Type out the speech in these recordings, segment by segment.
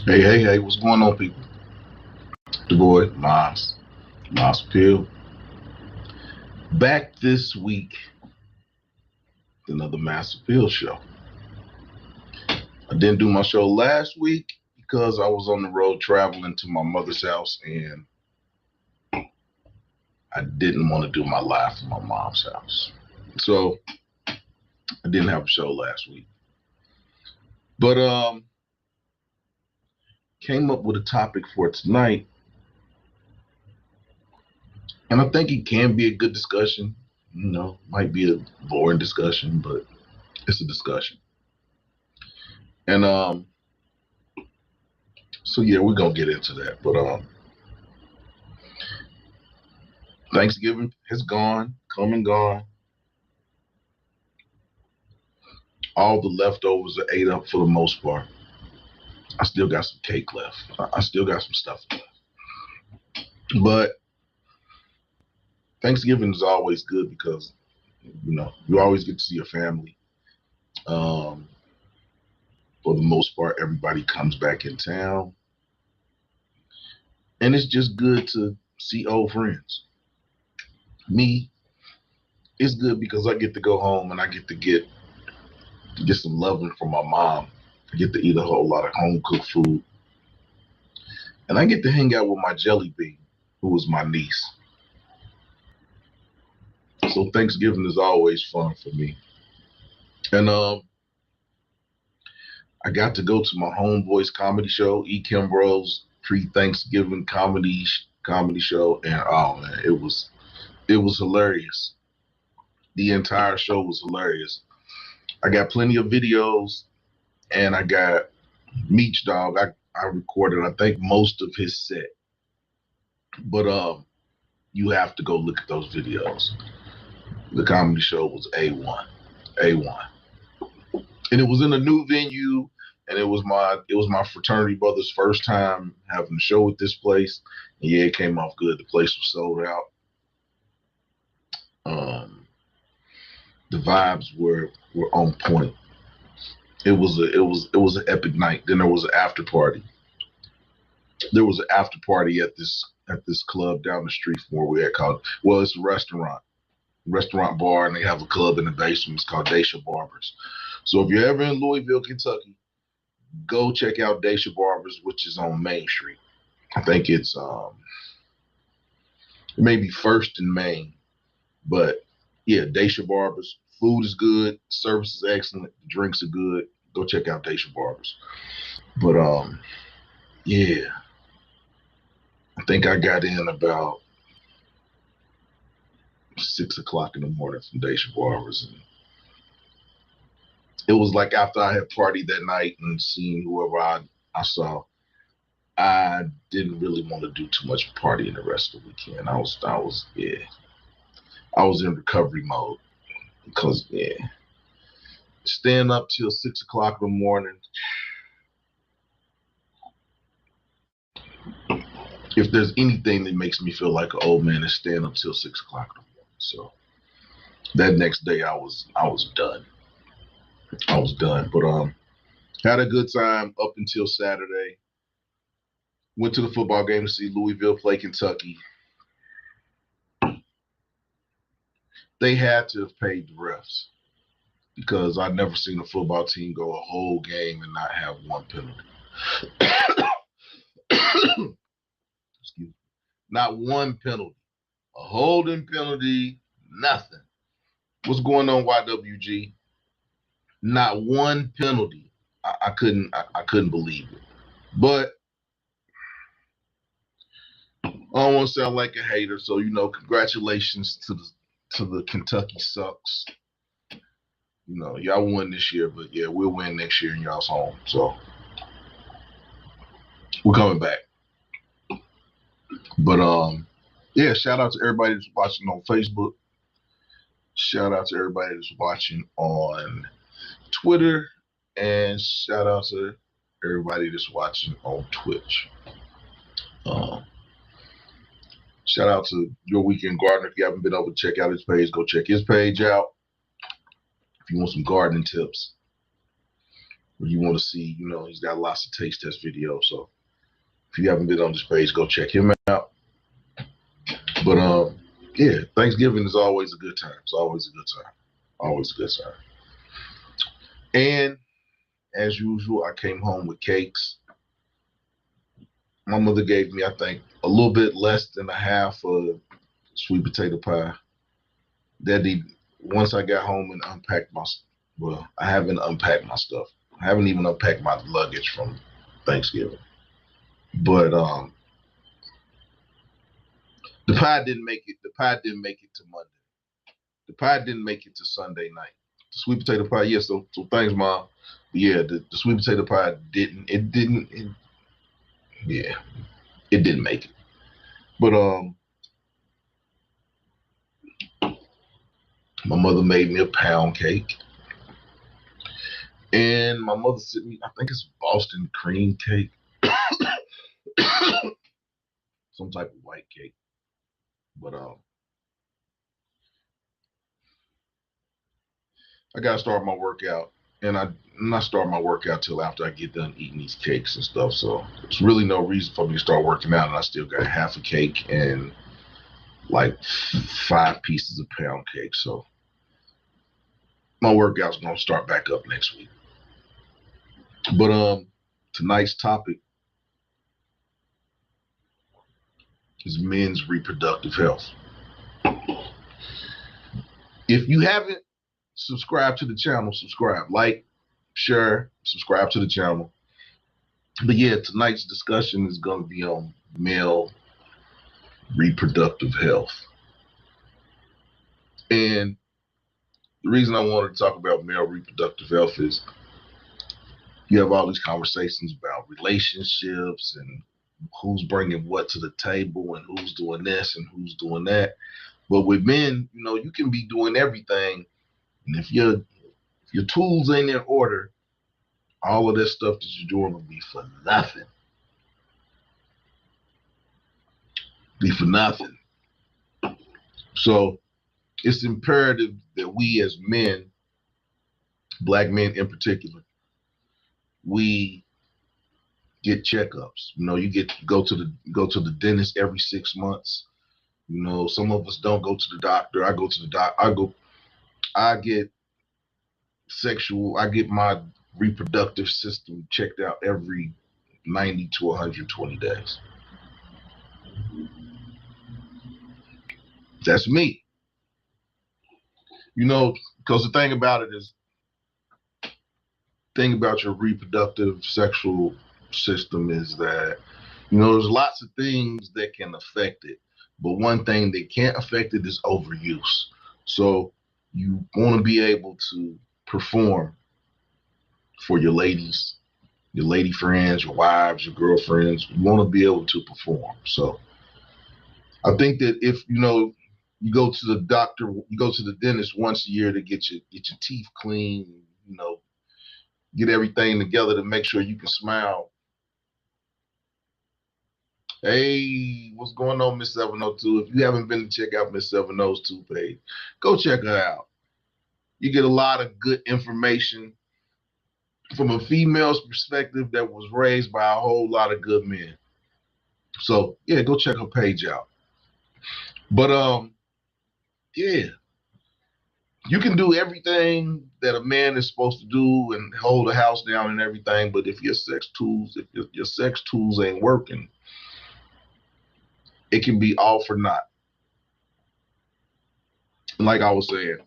Hey, what's going on, people? The boy, Miles Pill. Back this week, with another Master Pill show. I didn't do my show last week because I was on the road traveling to my mother's house and I didn't want to do my live from my mom's house. So I didn't have a show last week. But came up with a topic for tonight. And I think it can be a good discussion. Might be a boring discussion, but it's a discussion. And so yeah, we're gonna get into that. But Thanksgiving has come and gone. All the leftovers are ate up for the most part. I still got some cake left. I still got some stuff left. But Thanksgiving is always good because you always get to see your family. Um, for the most part, everybody comes back in town, and it's just good to see old friends. Me, it's good because I get to go home and I get to get some loving from my mom. I get to eat a whole lot of home cooked food. And I get to hang out with my jelly bean, who is my niece. So Thanksgiving is always fun for me. And I got to go to my homeboy's comedy show, E. Kimbrough's pre-Thanksgiving comedy show, and oh man, it was hilarious. The entire show was hilarious. I got plenty of videos, and I got Meech Dog. I recorded, I think, most of his set, but you have to go look at those videos. The comedy show was A1, and it was in a new venue, and it was my fraternity brother's first time having a show at this place. And yeah, it came off good. The place was sold out. Um, the vibes were on point. It was an epic night. Then there was an after party. There was an after party at this club down the street from where we at called. Well, it's a restaurant bar, and they have a club in the basement. It's called Dacia Barbers. So if you're ever in Louisville, Kentucky, go check out Dacia Barbers, which is on Main Street. I think it's maybe First and Main, but yeah, Dacia Barbers. Food is good, service is excellent, drinks are good. Go check out Dacia Barbers. But yeah, I think I got in about 6 o'clock in the morning from Dacia Barbers, and it was like after I had partied that night and seen whoever I saw, I didn't really want to do too much partying the rest of the weekend. I was in recovery mode because yeah, staying up till 6 o'clock in the morning. If there's anything that makes me feel like an old man, is staying up till 6 o'clock in the morning. So that next day, I was done. I was done, but had a good time up until Saturday. Went to the football game to see Louisville play Kentucky. They had to have paid the refs because I've never seen a football team go a whole game and not have one penalty. Excuse me. Not one penalty. A holding penalty, nothing. What's going on, YWG? Not one penalty. I couldn't believe it. But I don't want to sound like a hater, so congratulations to the Kentucky Sucks. Y'all won this year, but yeah, we'll win next year in y'all's home. So we're coming back. But yeah, shout out to everybody that's watching on Facebook. Shout out to everybody that's watching on Twitter, and shout out to everybody that's watching on Twitch. Shout out to Your Weekend Gardener. If you haven't been able to check out his page, go check his page out. If you want some gardening tips, Where you want to see, he's got lots of taste test videos. So if you haven't been on this page, go check him out. But yeah, Thanksgiving is always a good time. It's always a good time. Always a good time. And as usual, I came home with cakes. My mother gave me, I think, a little bit less than a half of sweet potato pie. Once I got home and unpacked I haven't unpacked my stuff. I haven't even unpacked my luggage from Thanksgiving. But the pie didn't make it. The pie didn't make it to Monday. The pie didn't make it to Sunday night. The sweet potato pie, yeah. So thanks, Mom. But yeah, the sweet potato pie didn't. It didn't. Yeah, it didn't make it. But my mother made me a pound cake, and my mother sent me. I think it's Boston cream cake, some type of white cake. But I gotta start my workout, and I'm not starting my workout till after I get done eating these cakes and stuff. So there's really no reason for me to start working out, and I still got half a cake and like 5 pieces of pound cake. So my workout's gonna start back up next week. But tonight's topic is men's reproductive health. If you haven't subscribed to the channel, subscribe, like, share, subscribe to the channel. But yeah, tonight's discussion is going to be on male reproductive health. And the reason I wanted to talk about male reproductive health is you have all these conversations about relationships and who's bringing what to the table and who's doing this and who's doing that. But with men, you can be doing everything. And if your tools ain't in order, all of that stuff that you're doing will be for nothing. Be for nothing. So it's imperative that we as men, black men in particular, we get checkups. You go to the dentist every 6 months. Some of us don't go to the doctor. I go to the doctor. I get my reproductive system checked out every 90 to 120 days. That's me. Because the thing about your reproductive sexual system is that, there's lots of things that can affect it. But one thing that can't affect it is overuse. So you want to be able to perform for your ladies, your lady friends, your wives, your girlfriends. You want to be able to perform. So I think that if you go to the doctor, you go to the dentist once a year to get your teeth clean, get everything together to make sure you can smile. Hey, what's going on, Miss 702? If you haven't been to check out Miss 702 page, go check her out. You get a lot of good information from a female's perspective that was raised by a whole lot of good men. So yeah, go check her page out. But yeah, you can do everything that a man is supposed to do and hold the house down and everything, but if your sex tools ain't working, it can be all for naught. Like I was saying,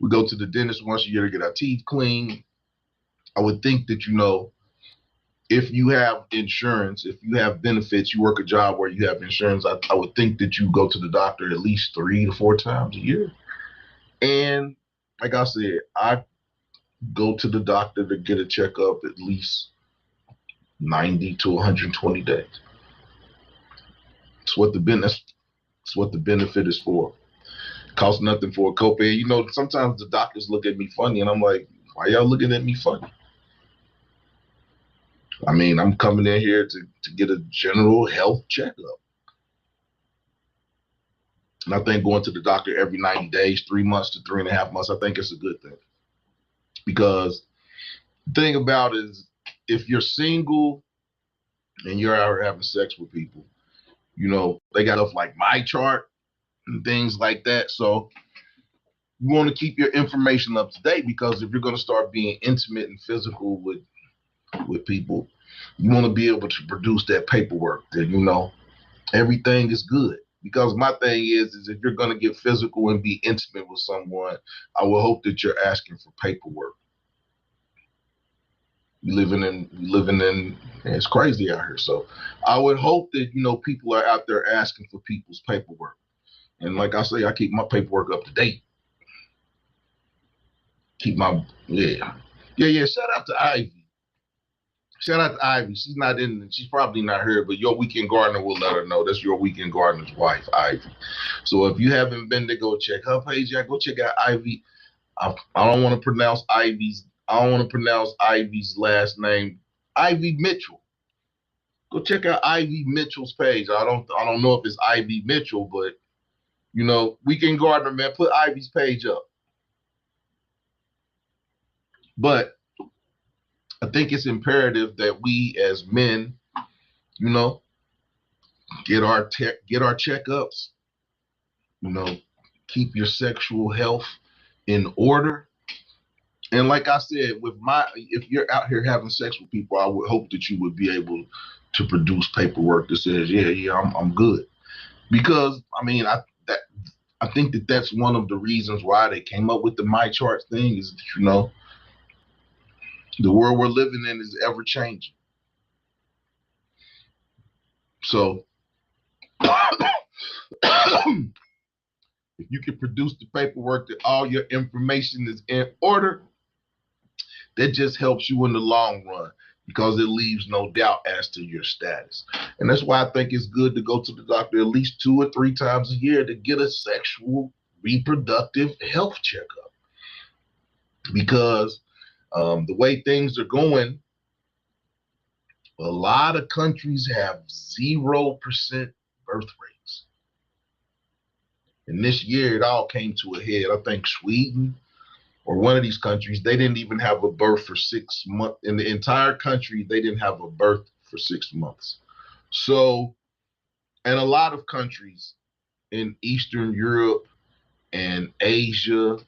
we go to the dentist once a year to get our teeth cleaned. I would think that if you have insurance, if you have benefits, you work a job where you have insurance, I would think that you go to the doctor at least 3 to 4 times a year. And like I said, I go to the doctor to get a checkup at least 90 to 120 days. It's what the benefit is for. It costs nothing for a copay. Sometimes the doctors look at me funny, and I'm like, why y'all looking at me funny? I mean, I'm coming in here to get a general health checkup. And I think going to the doctor every 90 days, 3 months to 3.5 months, I think it's a good thing. Because The thing about it is, if you're single and you're out here having sex with people, they got stuff like my chart and things like that. So you want to keep your information up to date, because if you're going to start being intimate and physical with people, you want to be able to produce that paperwork that everything is good. Because my thing is if you're going to get physical and be intimate with someone, I will hope that you're asking for paperwork. Living in it's crazy out here. So I would hope that people are out there asking for people's paperwork. And like I say, I keep my paperwork up to date. Keep my yeah. Shout out to Ivy. Shout out to Ivy. She's not in. She's probably not here, but your weekend gardener will let her know. That's your weekend gardener's wife, Ivy. So if you haven't been to go check her page, go check out Ivy. I don't want to pronounce Ivy's. I don't want to pronounce Ivy's last name. Ivy Mitchell. Go check out Ivy Mitchell's page. I don't know if it's Ivy Mitchell, but weekend gardener, man, put Ivy's page up. But I think it's imperative that we as men, get our checkups. Keep your sexual health in order. And like I said, if you're out here having sex with people, I would hope that you would be able to produce paperwork that says, I'm good. Because I think that that's one of the reasons why they came up with the My Chart thing is that, the world we're living in is ever changing. So if you can produce the paperwork that all your information is in order, that just helps you in the long run, because it leaves no doubt as to your status. And that's why I think it's good to go to the doctor at least 2 or 3 times a year to get a sexual reproductive health checkup. Because the way things are going, a lot of countries have 0% birth rates. And this year, it all came to a head. I think Sweden or one of these countries, they didn't even have a birth for 6 months. In the entire country, they didn't have a birth for 6 months. So, and a lot of countries in Eastern Europe and Asia,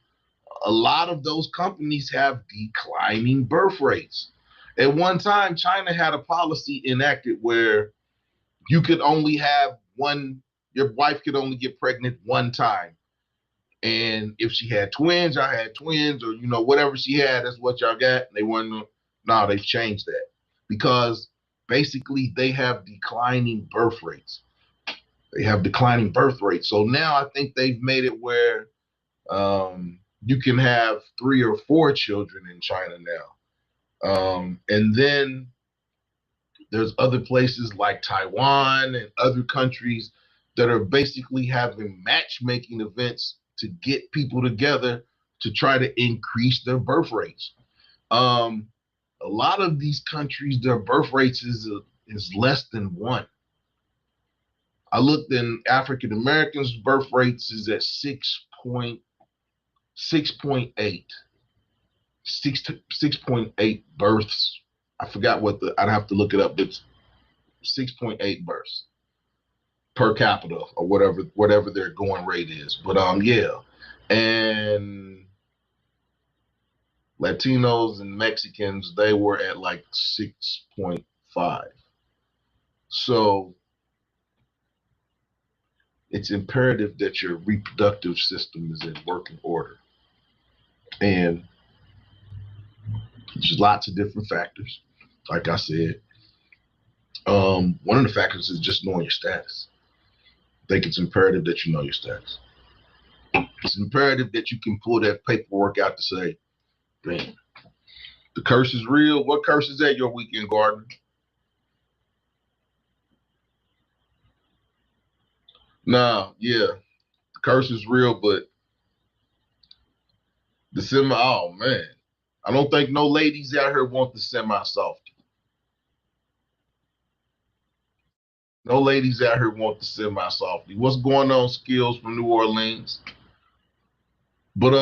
a lot of those companies have declining birth rates. At one time, China had a policy enacted where you could only have your wife could only get pregnant one time. And if she had twins, I had twins, or whatever she had, that's what y'all got. They weren't. No, they've changed that, because basically they have declining birth rates. So now I think they've made it where you can have 3 or 4 children in China now. And then there's other places like Taiwan and other countries that are basically having matchmaking events to get people together to try to increase their birth rates. A lot of these countries, their birth rates is less than 1. I looked in African Americans' birth rates is at 6.8. 6.8 births. I forgot I'd have to look it up, but 6.8 births per capita, or whatever their going rate is. But and Latinos and Mexicans, they were at like 6.5. So it's imperative that your reproductive system is in working order. And there's lots of different factors. Like I said, one of the factors is just knowing your status. I think it's imperative that you know your status. It's imperative that you can pull that paperwork out to say, man, the curse is real. What curse is that, your weekend gardener? Nah, yeah, the curse is real, but oh man, I don't think no ladies out here want the semi-softy. No ladies out here want the semi-softy. What's going on, Skills from New Orleans? But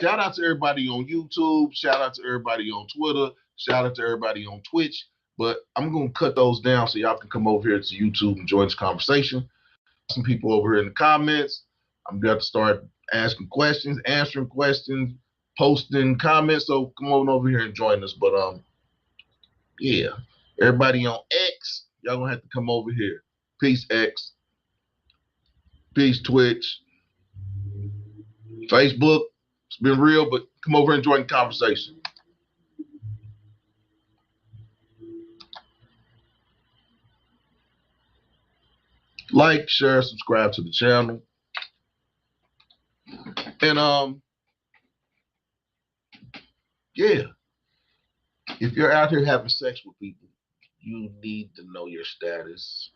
Shout out to everybody on YouTube. Shout out to everybody on Twitter. Shout out to everybody on Twitch. But I'm going to cut those down so y'all can come over here to YouTube and join this conversation. Some people over here in the comments. I'm going to start asking questions, answering questions, posting comments. So come on over here and join us. But yeah, everybody on X, y'all going to have to come over here. Peace, X. Peace, Twitch. Facebook. It's been real, but come over and join the conversation. Like, share, subscribe to the channel. And yeah, if you're out here having sex with people, you need to know your status.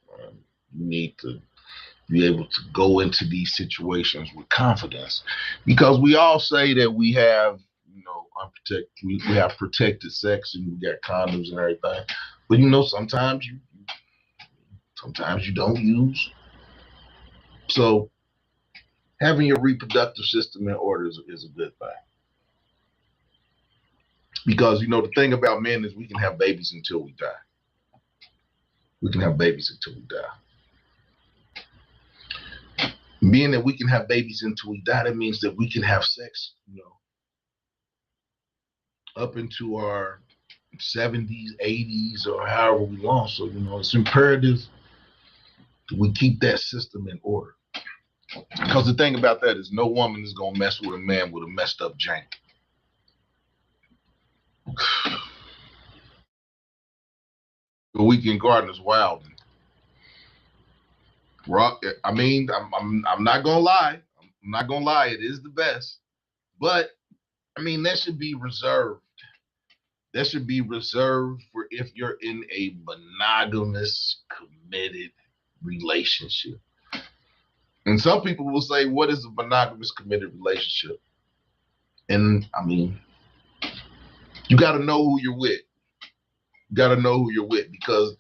You need to be able to go into these situations with confidence, because we all say that we have, unprotected, we have protected sex and we got condoms and everything, but sometimes you don't use. So having your reproductive system in order is a good thing. Because, the thing about men is we can have babies until we die. We can have babies until we die. Being that we can have babies until we die, that means that we can have sex, up into our 70s, 80s, or however we want. So, it's imperative that we keep that system in order. Because the thing about that is no woman is going to mess with a man with a messed up jank. The Weekend Gardener's wild. I mean, I'm not gonna lie. I'm not gonna lie. It is the best, but I mean that should be reserved. That should be reserved for if you're in a monogamous, committed relationship. And some people will say, "What is a monogamous, committed relationship?" And I mean, you got to know who you're with. You got to know who you're with, because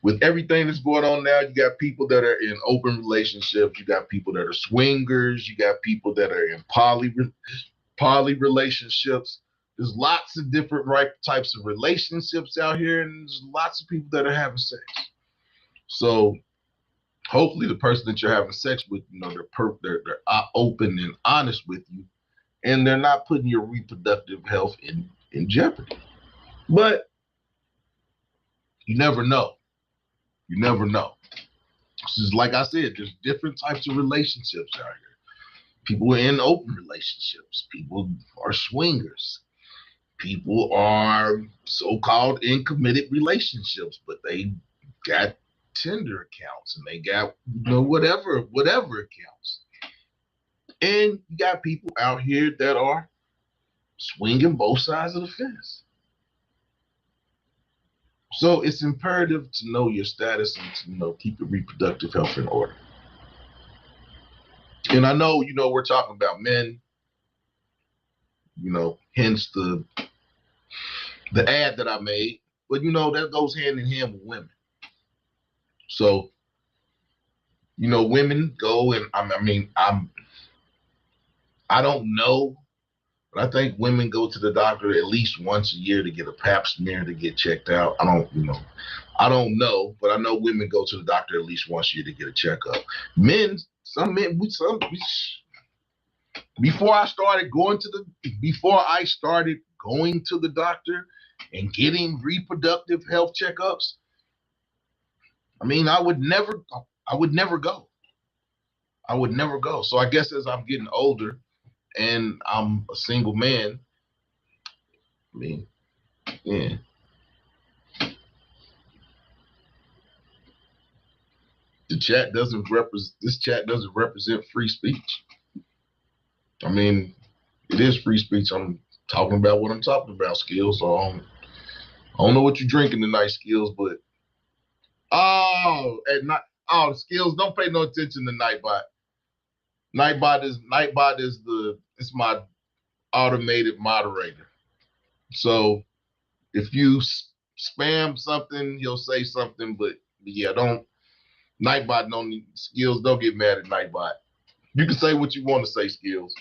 with everything that's going on now, you got people that are in open relationships. You got people that are swingers. You got people that are in poly relationships. There's lots of different types of relationships out here, and there's lots of people that are having sex. So hopefully the person that you're having sex with, they're open and honest with you, and they're not putting your reproductive health in jeopardy. But you never know. You never know. This is, like I said, there's different types of relationships out here. People are in open relationships. People are swingers. People are so-called in committed relationships, but they got Tinder accounts and they got whatever accounts. And you got people out here that are swinging both sides of the fence. So it's imperative to know your status and to keep your reproductive health in order. And I know, we're talking about men, hence the ad that I made, but that goes hand in hand with women. So, women go and I don't know, but I think women go to the doctor at least once a year to get a pap smear to get checked out. I don't know, but I know women go to the doctor at least once a year to get a checkup. Before I started going to the doctor and getting reproductive health checkups, I mean, I would never go. I would never go. So I guess as I'm getting older and I'm a single man, I mean, yeah. This chat doesn't represent free speech. I mean, it is free speech. I'm talking about what I'm talking about, Skills. So I don't know what you're drinking tonight, Skills, but Skills, don't pay no attention to Nightbot. Nightbot is it's my automated moderator. So if you spam something, he'll say something, but yeah, Skills, don't get mad at Nightbot. You can say what you want to say, Skills.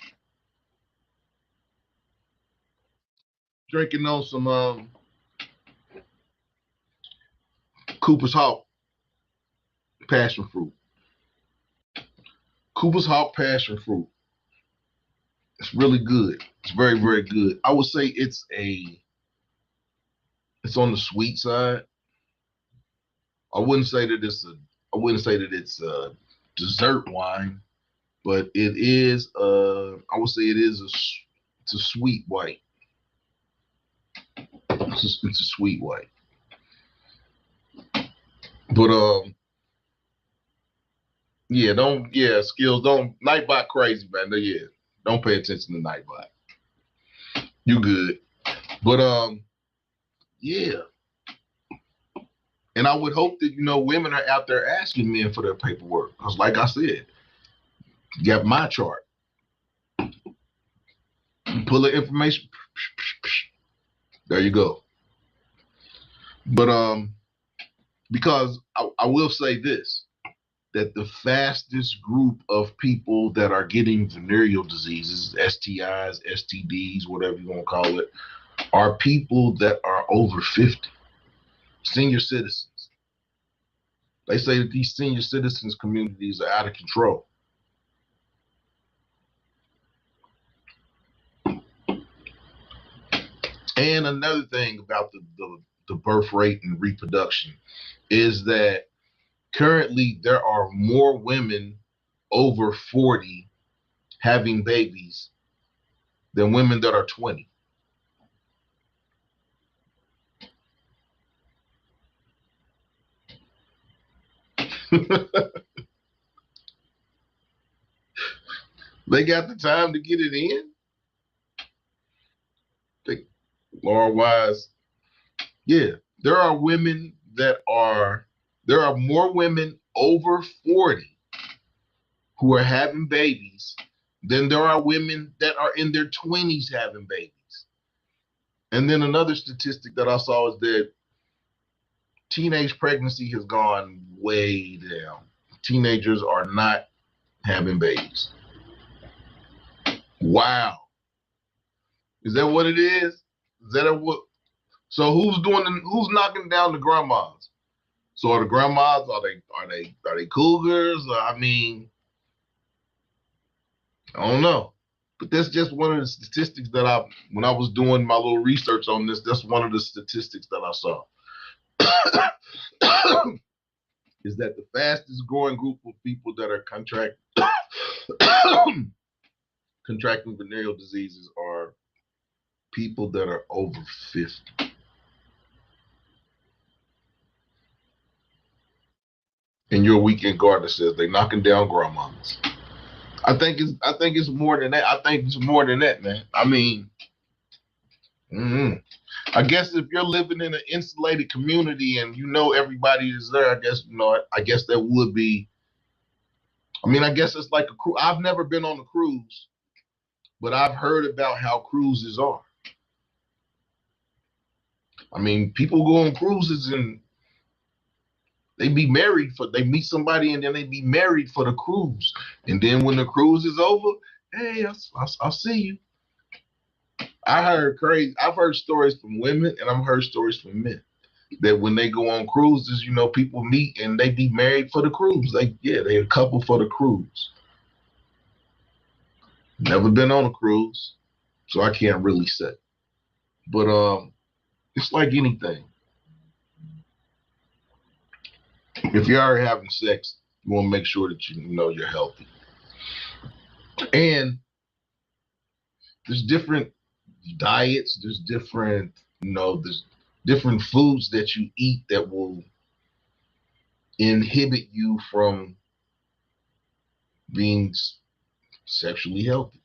drinking on some Cooper's Hawk passion fruit. Cooper's Hawk passion fruit. It's really good. It's very, very good. I would say it's on the sweet side. I wouldn't say that it's a dessert wine, but it is I would say it's a sweet white. It's a sweet white. But skills don't Nightbot crazy, man. Yeah. Don't pay attention to Nightbot. You good. But yeah. And I would hope that, women are out there asking men for their paperwork. Because like I said, you got my chart. You pull the information. There you go. But because I will say this, that the fastest group of people that are getting venereal diseases, STIs, STDs, whatever you want to call it, are people that are over 50, senior citizens. They say that these senior citizens communities are out of control. And another thing about the birth rate and reproduction is that currently there are more women over 40 having babies than women that are 20. They got the time to get it in. Lord wise, yeah, there are more women over 40 who are having babies than there are women that are in their 20s having babies. And then another statistic that I saw is that teenage pregnancy has gone way down. Teenagers are not having babies. Wow. Is that what it is? Is that what? So who's knocking down the grandmas? So are the grandmas, are they cougars? I mean, I don't know. But that's just one of the statistics that when I was doing my little research on this, that's one of the statistics that I saw. Is that the fastest growing group of people that are contracting venereal diseases are people that are over 50. And your weekend gardener says they're knocking down grandmas. I think it's more than that. I think it's more than that, man. I mean, I guess if you're living in an insulated community and everybody is there, I guess that would be. I mean, I guess it's like a cruise. I've never been on a cruise, but I've heard about how cruises are. I mean, people go on cruises and they meet somebody and then they be married for the cruise. And then when the cruise is over, hey, I'll see you. I've heard stories from women and I've heard stories from men that when they go on cruises, people meet and they be married for the cruise. They're a couple for the cruise. Never been on a cruise, so I can't really say. But it's like anything. If you're already having sex, you want to make sure that you're healthy. And there's different diets, there's different foods that you eat that will inhibit you from being sexually healthy.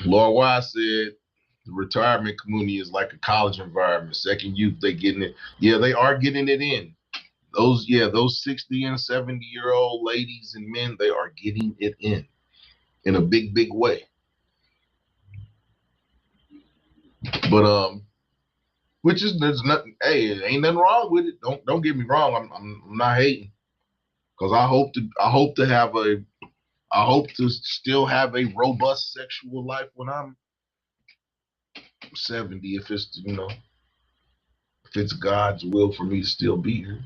Lord Wise said the retirement community is like a college environment. Second youth, they getting it. Yeah, they are getting it in. Those 60 and 70-year-old ladies and men, they are getting it in a big, big way. But which is there's nothing. Hey, ain't nothing wrong with it. Don't get me wrong. I'm not hating, because I hope to still have a robust sexual life when I'm 70 if it's, if it's God's will for me to still be here,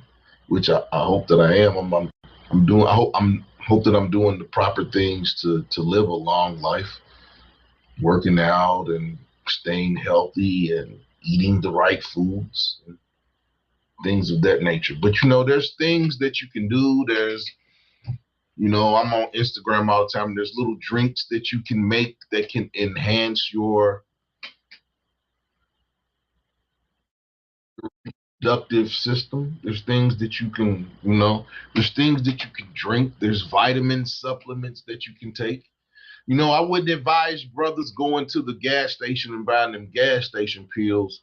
which I hope that I am. I'm doing. Hope that I'm doing the proper things to live a long life, working out and staying healthy and eating the right foods and things of that nature. But there's things that you can do. I'm on Instagram all the time. There's little drinks that you can make that can enhance your reproductive system. There's things that you can, there's things that you can drink. There's vitamin supplements that you can take. I wouldn't advise brothers going to the gas station and buying them gas station pills.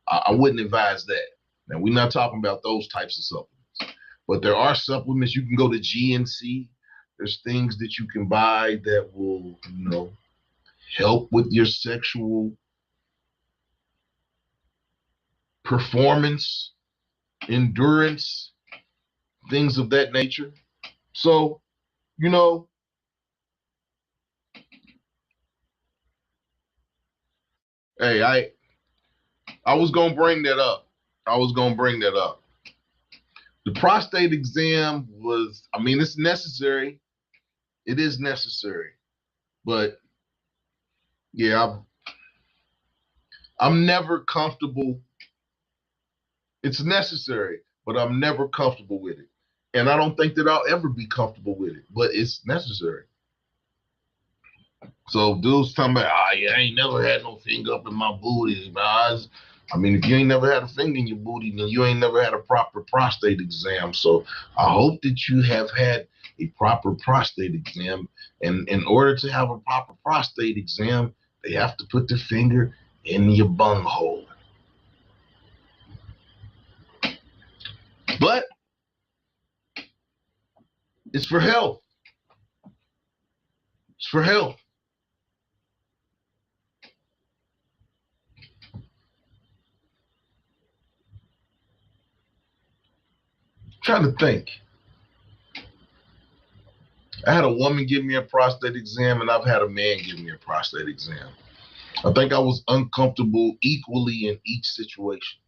I wouldn't advise that. Now, we're not talking about those types of supplements, but there are supplements. You can go to GNC. There's things that you can buy that will, help with your sexual performance, endurance, things of that nature. So, hey, I was gonna bring that up. I was gonna bring that up. The prostate exam was, it's necessary. It is necessary, but yeah, I'm never comfortable. It's necessary, but I'm never comfortable with it, and I don't think that I'll ever be comfortable with it. But it's necessary. So dudes talking about, yeah, I ain't never had no finger up in my booty. If you ain't never had a finger in your booty, then you ain't never had a proper prostate exam. So I hope that you have had a proper prostate exam. And in order to have a proper prostate exam, they have to put the finger in your bunghole. But it's for health. It's for health. I'm trying to think. I had a woman give me a prostate exam, and I've had a man give me a prostate exam. I think I was uncomfortable equally in each situation.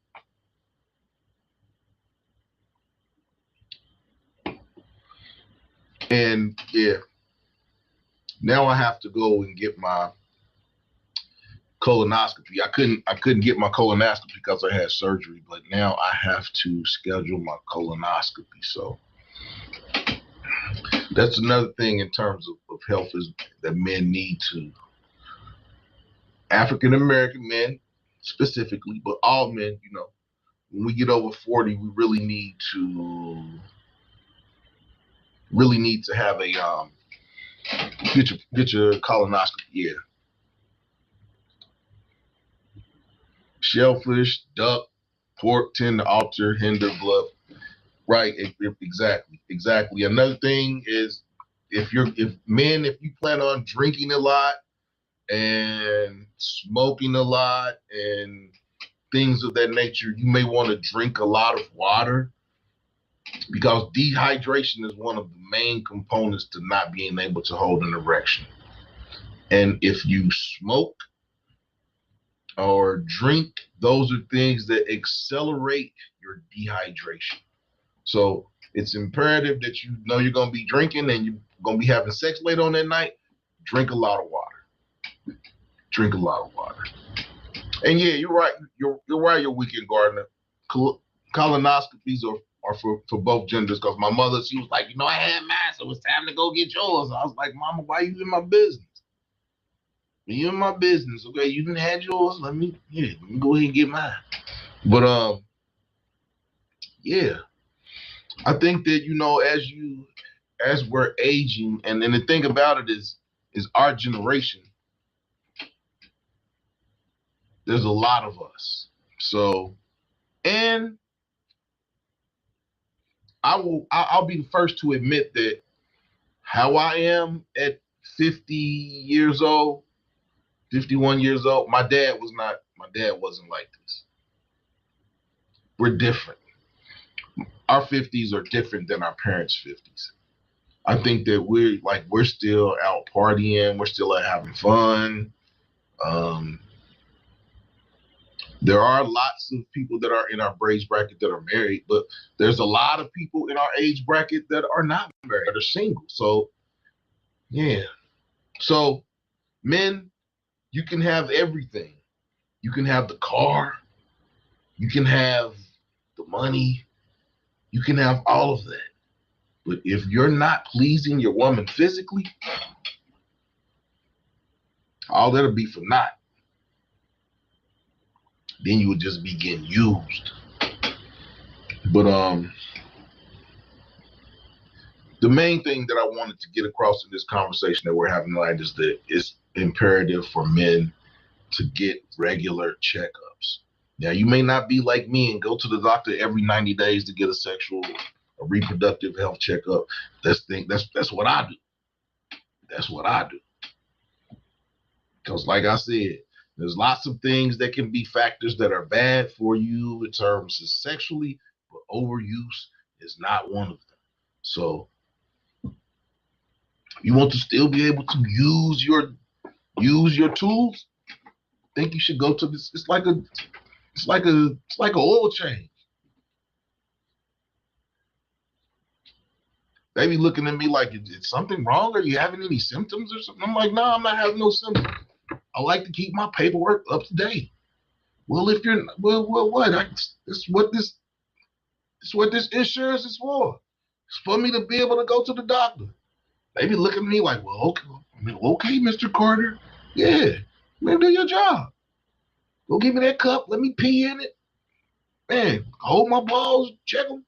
And yeah, now I have to go and get my colonoscopy. I couldn't get my colonoscopy because I had surgery, but now I have to schedule my colonoscopy. So that's another thing in terms of health is that men need to, African American men specifically, but all men, when we get over 40, we really need to have a get your colonoscopy. Yeah. Shellfish, duck, pork tend to alter, hinder blood. Right, exactly. Another thing is if you plan on drinking a lot and smoking a lot and things of that nature, you may want to drink a lot of water because dehydration is one of the main components to not being able to hold an erection. And if you smoke or drink, those are things that accelerate your dehydration. So it's imperative that you know you're going to be drinking and you're going to be having sex later on that night. Drink a lot of water. Drink a lot of water. And yeah, you're right. You're right. You're weekend gardener. Colonoscopies are for both genders because my mother, she was like, I had mine, so it's time to go get yours. I was like, Mama, why you in my business? You in my business, okay? You didn't have yours. Let me go ahead and get mine. But yeah, I think that as we're aging, and then the thing about it is our generation. There's a lot of us. So, and I'll be the first to admit that how I am at 50 years old, 51 years old, my dad wasn't like this. We're different. Our 50s are different than our parents' 50s. I think that we're still out partying, we're still out having fun. There are lots of people that are in our age bracket that are married, but there's a lot of people in our age bracket that are not married, that are single. So, yeah. So, men, you can have everything. You can have the car, you can have the money, you can have all of that. But if you're not pleasing your woman physically, all that'll be for naught. Then you would just be getting used. But the main thing that I wanted to get across in this conversation that we're having tonight is that it's imperative for men to get regular checkups. Now, you may not be like me and go to the doctor every 90 days to get a reproductive health checkup. That's what I do. That's what I do. Because like I said, there's lots of things that can be factors that are bad for you in terms of sexually, but overuse is not one of them. So you want to still be able to use your tools, I think you should go to this. It's like an oil change. They be looking at me like, is something wrong? Are you having any symptoms or something? I'm like, no, I'm not having no symptoms. I like to keep my paperwork up to date. Well, if you're what? It's what this insurance is for. It's for me to be able to go to the doctor. They be looking at me like, well, okay, Mr. Carter. Yeah, man, do your job. Go give me that cup. Let me pee in it. Man, hold my balls, check them.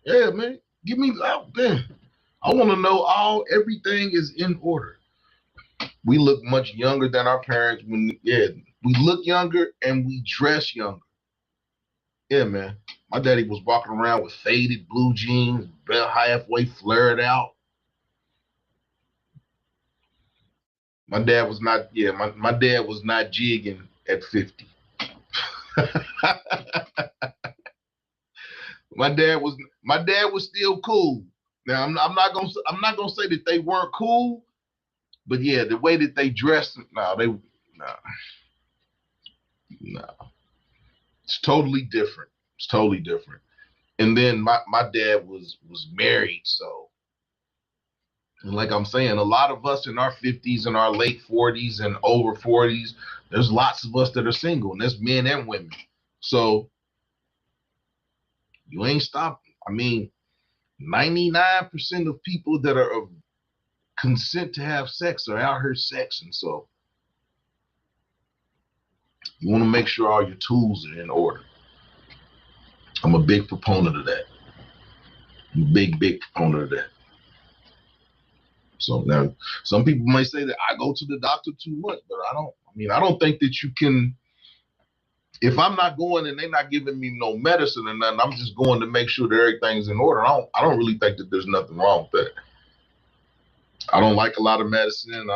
Yeah, man, give me out there. I want to know everything is in order. We look much younger than our parents. We look younger and we dress younger. Yeah, man. My daddy was walking around with faded blue jeans, belt halfway flared out. My dad was not. Yeah, my dad was not jigging at 50. My dad was still cool. Now I'm not gonna say that they weren't cool, but yeah, the way that they dressed, no. It's totally different. It's totally different. And then my dad was married, so and like I'm saying, a lot of us in our 50s and our late 40s and over 40s, there's lots of us that are single, and that's men and women. So you ain't stopping. I mean, 99% of people that are of consent to have sex are out here sexing. So you want to make sure all your tools are in order. I'm a big proponent of that. Big proponent of that. So now some people might say that I go to the doctor too much, but I don't think that you can. If I'm not going and they're not giving me no medicine or nothing, I'm just going to make sure that everything's in order. I don't really think that there's nothing wrong with that. I don't like a lot of medicine. And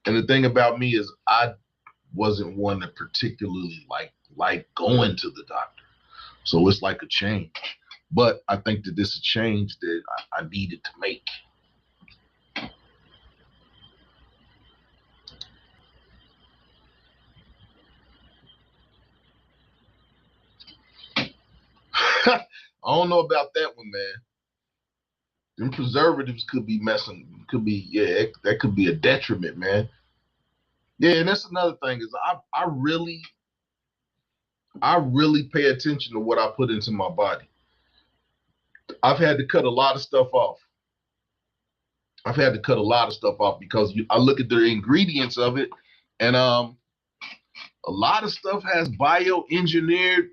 the thing about me is I wasn't one that particularly like going to the doctor. So it's like a change. But I think that this is a change that I needed to make. I don't know about that one, man. Them preservatives could be that could be a detriment, man. Yeah, and that's another thing is I really pay attention to what I put into my body. I've had to cut a lot of stuff off. Because I look at the ingredients of it, and a lot of stuff has bioengineered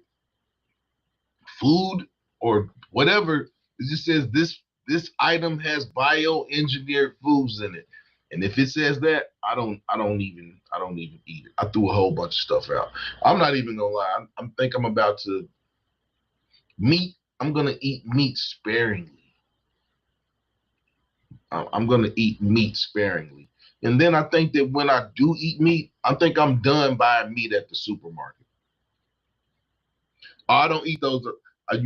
food or whatever. It just says this item has bioengineered foods in it. And if it says that, I don't even eat it. I threw a whole bunch of stuff out. I'm not even gonna lie. I'm about to meat. I'm gonna eat meat sparingly. I'm gonna eat meat sparingly. And then I think that when I do eat meat, I think I'm done buying meat at the supermarket. I don't eat those. I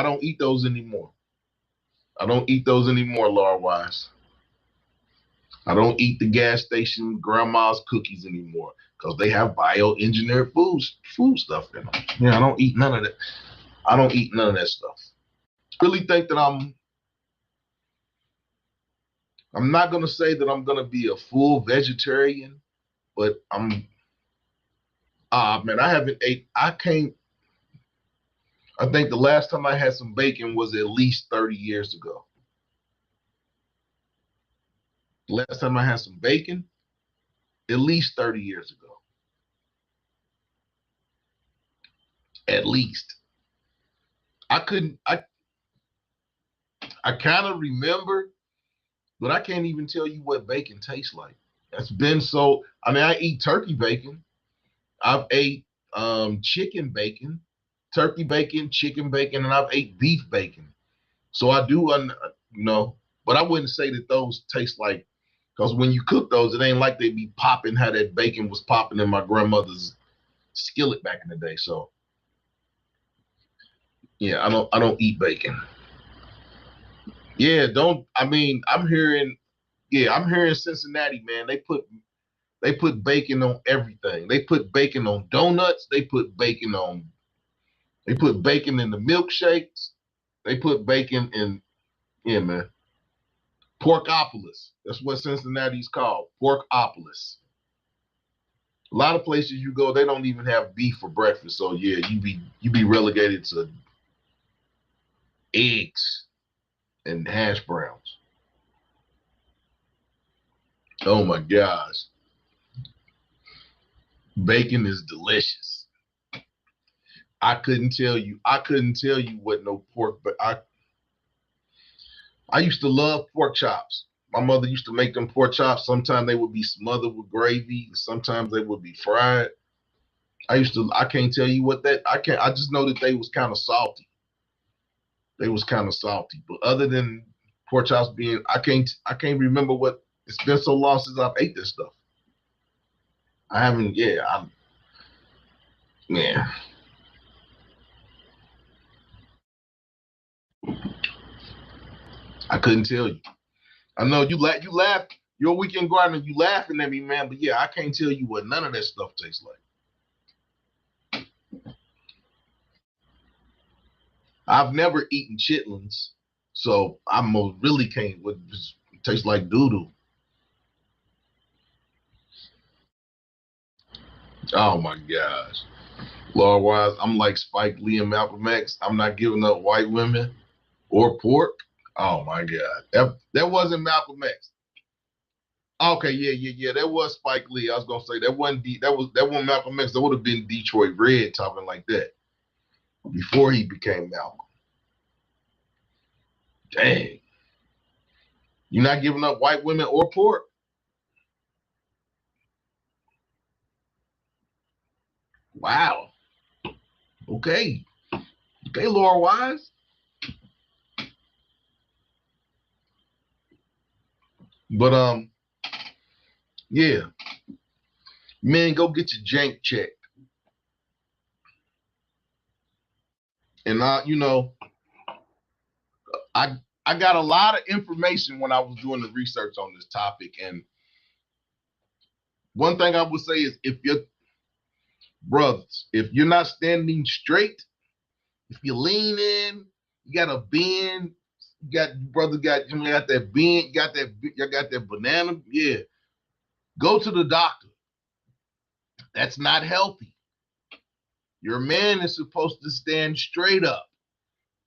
don't eat those anymore. I don't eat those anymore, Laura Wise. I don't eat the gas station grandma's cookies anymore because they have bioengineered food stuff in them. Yeah, I don't eat none of that. I don't eat none of that stuff. Really think that I'm not gonna say that I'm gonna be a full vegetarian, but man, I haven't ate. I can't. I think the last time I had some bacon was at least 30 years ago. Last time I had some bacon, at least 30 years ago. At least. I couldn't. I kind of remember, but I can't even tell you what bacon tastes like. It's been so. I mean, I eat turkey bacon. I've ate chicken bacon, turkey bacon, chicken bacon, and I've ate beef bacon. So I do, but I wouldn't say that those taste like, because when you cook those, it ain't like they be popping how that bacon was popping in my grandmother's skillet back in the day. So yeah, I don't eat bacon. Yeah, don't. I mean, I'm hearing Cincinnati, man. They put bacon on everything. They put bacon on donuts. They put bacon in the milkshakes. They put bacon in, yeah, man. Porkopolis. That's what Cincinnati's called. Porkopolis. A lot of places you go, they don't even have beef for breakfast. So yeah, you be relegated to eggs and hash browns. Oh my gosh. Bacon is delicious. I couldn't tell you what no pork, but I used to love pork chops. My mother used to make them pork chops. Sometimes they would be smothered with gravy, sometimes they would be fried. I can't tell you what that I just know that they was kind of salty. They was kind of salty. But other than pork chops being I can't remember what it's been so long since I've ate this stuff. I haven't, yeah, man. I couldn't tell you. I know you laugh, you're a weekend gardener, you laughing at me, man, but yeah, I can't tell you what none of that stuff tastes like. I've never eaten chitlins, so I most really can't what tastes like doodle. Oh my gosh. Lord wise, I'm like Spike Lee and Malcolm X. I'm not giving up white women or pork. Oh my God. That wasn't Malcolm X. Okay, yeah. That was Spike Lee. I was gonna say that wasn't Malcolm X. That would have been Detroit Red talking like that before he became Malcolm. Dang. You're not giving up white women or pork? Wow. Okay. Okay, Laura Wise. But yeah. Man, go get your jank checked. And I I got a lot of information when I was doing the research on this topic. And one thing I would say is if your brothers, if you're not standing straight, if you lean in, you got a bend, you got that bend, you got that banana, yeah. Go to the doctor. That's not healthy. Your man is supposed to stand straight up.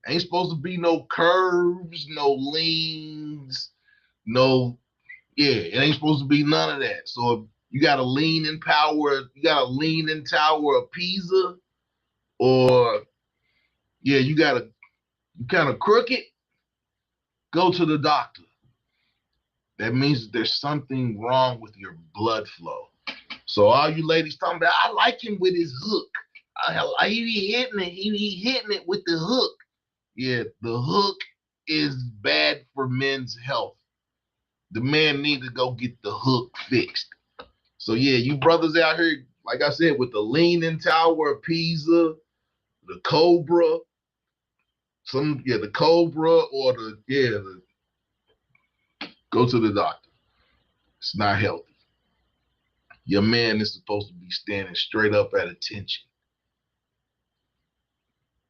Ain't supposed to be no curves, no leans, no, yeah, it ain't supposed to be none of that. So you got to lean in Tower of Pisa, or yeah, you kind of crooked, go to the doctor. That means that there's something wrong with your blood flow. So all you ladies talking about, I like him with his hook. He be hitting it with the hook. Yeah, the hook is bad for men's health. The man need to go get the hook fixed. So yeah, you brothers out here, like I said, with the leaning tower of Pisa, the cobra, the cobra or go to the doctor. It's not healthy. Your man is supposed to be standing straight up at attention,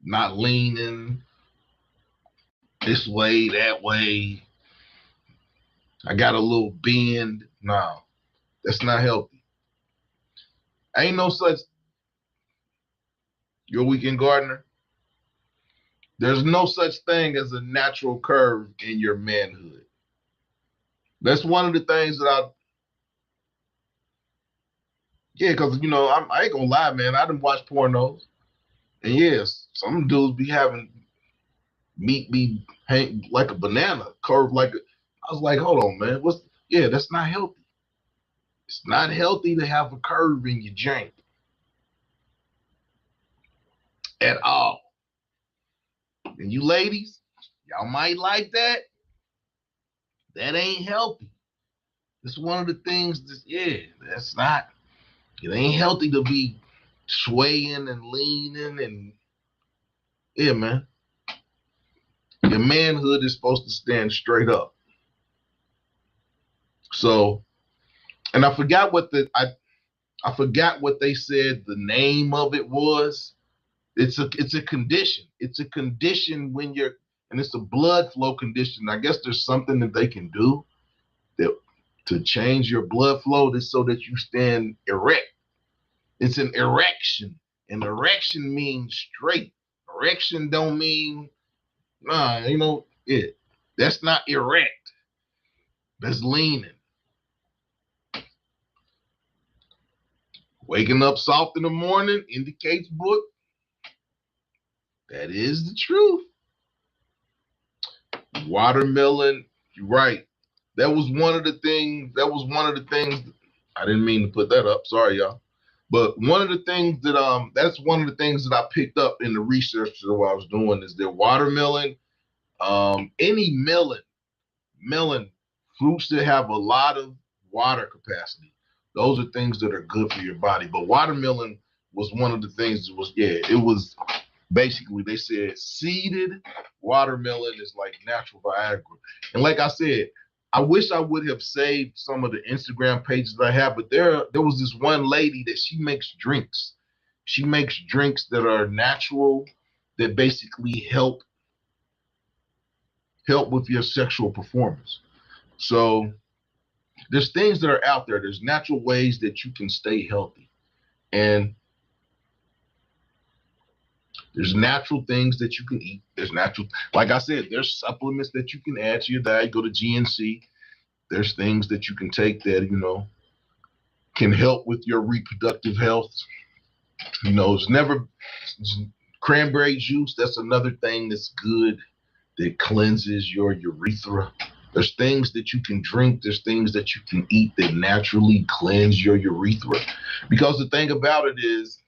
not leaning this way, that way. I got a little bend. No, that's not healthy. Ain't no such, your weekend gardener, there's no such thing as a natural curve in your manhood. That's one of the things that yeah, because, I ain't gonna lie, man. I done watched pornos. And yes, some dudes be having meat be hang like a banana, curved like a, I was like, hold on, man. That's not healthy. It's not healthy to have a curve in your joint at all. And you ladies, y'all might like that. That ain't healthy. It's one of the things that's not, it ain't healthy to be swaying and leaning and, yeah, man. Your manhood is supposed to stand straight up. So, and I forgot what I forgot what they said the name of it was. It's a condition. It's a condition when you're, and it's a blood flow condition. I guess there's something that they can do that to change your blood flow so that you stand erect. It's an erection. An erection means straight. Erection don't mean that's not erect. That's leaning. Waking up soft in the morning indicates book. That is the truth. Watermelon, you're right. That was one of the things. I didn't mean to put that up. Sorry, y'all. But one of the things that's one of the things that I picked up in the research that I was doing is that watermelon, any melon fruits that have a lot of water capacity, those are things that are good for your body. But watermelon was one of the things that was, it was basically, they said seeded watermelon is like natural Viagra. And like I said, I wish I would have saved some of the Instagram pages that I have, but there was this one lady that she makes drinks. She makes drinks that are natural, that basically help with your sexual performance. So there's things that are out there. There's natural ways that you can stay healthy. And there's natural things that you can eat. There's natural, like I said, there's supplements that you can add to your diet. Go to GNC. There's things that you can take that, can help with your reproductive health. Cranberry juice. That's another thing that's good, that cleanses your urethra. There's things that you can drink. There's things that you can eat that naturally cleanse your urethra. Because the thing about it is,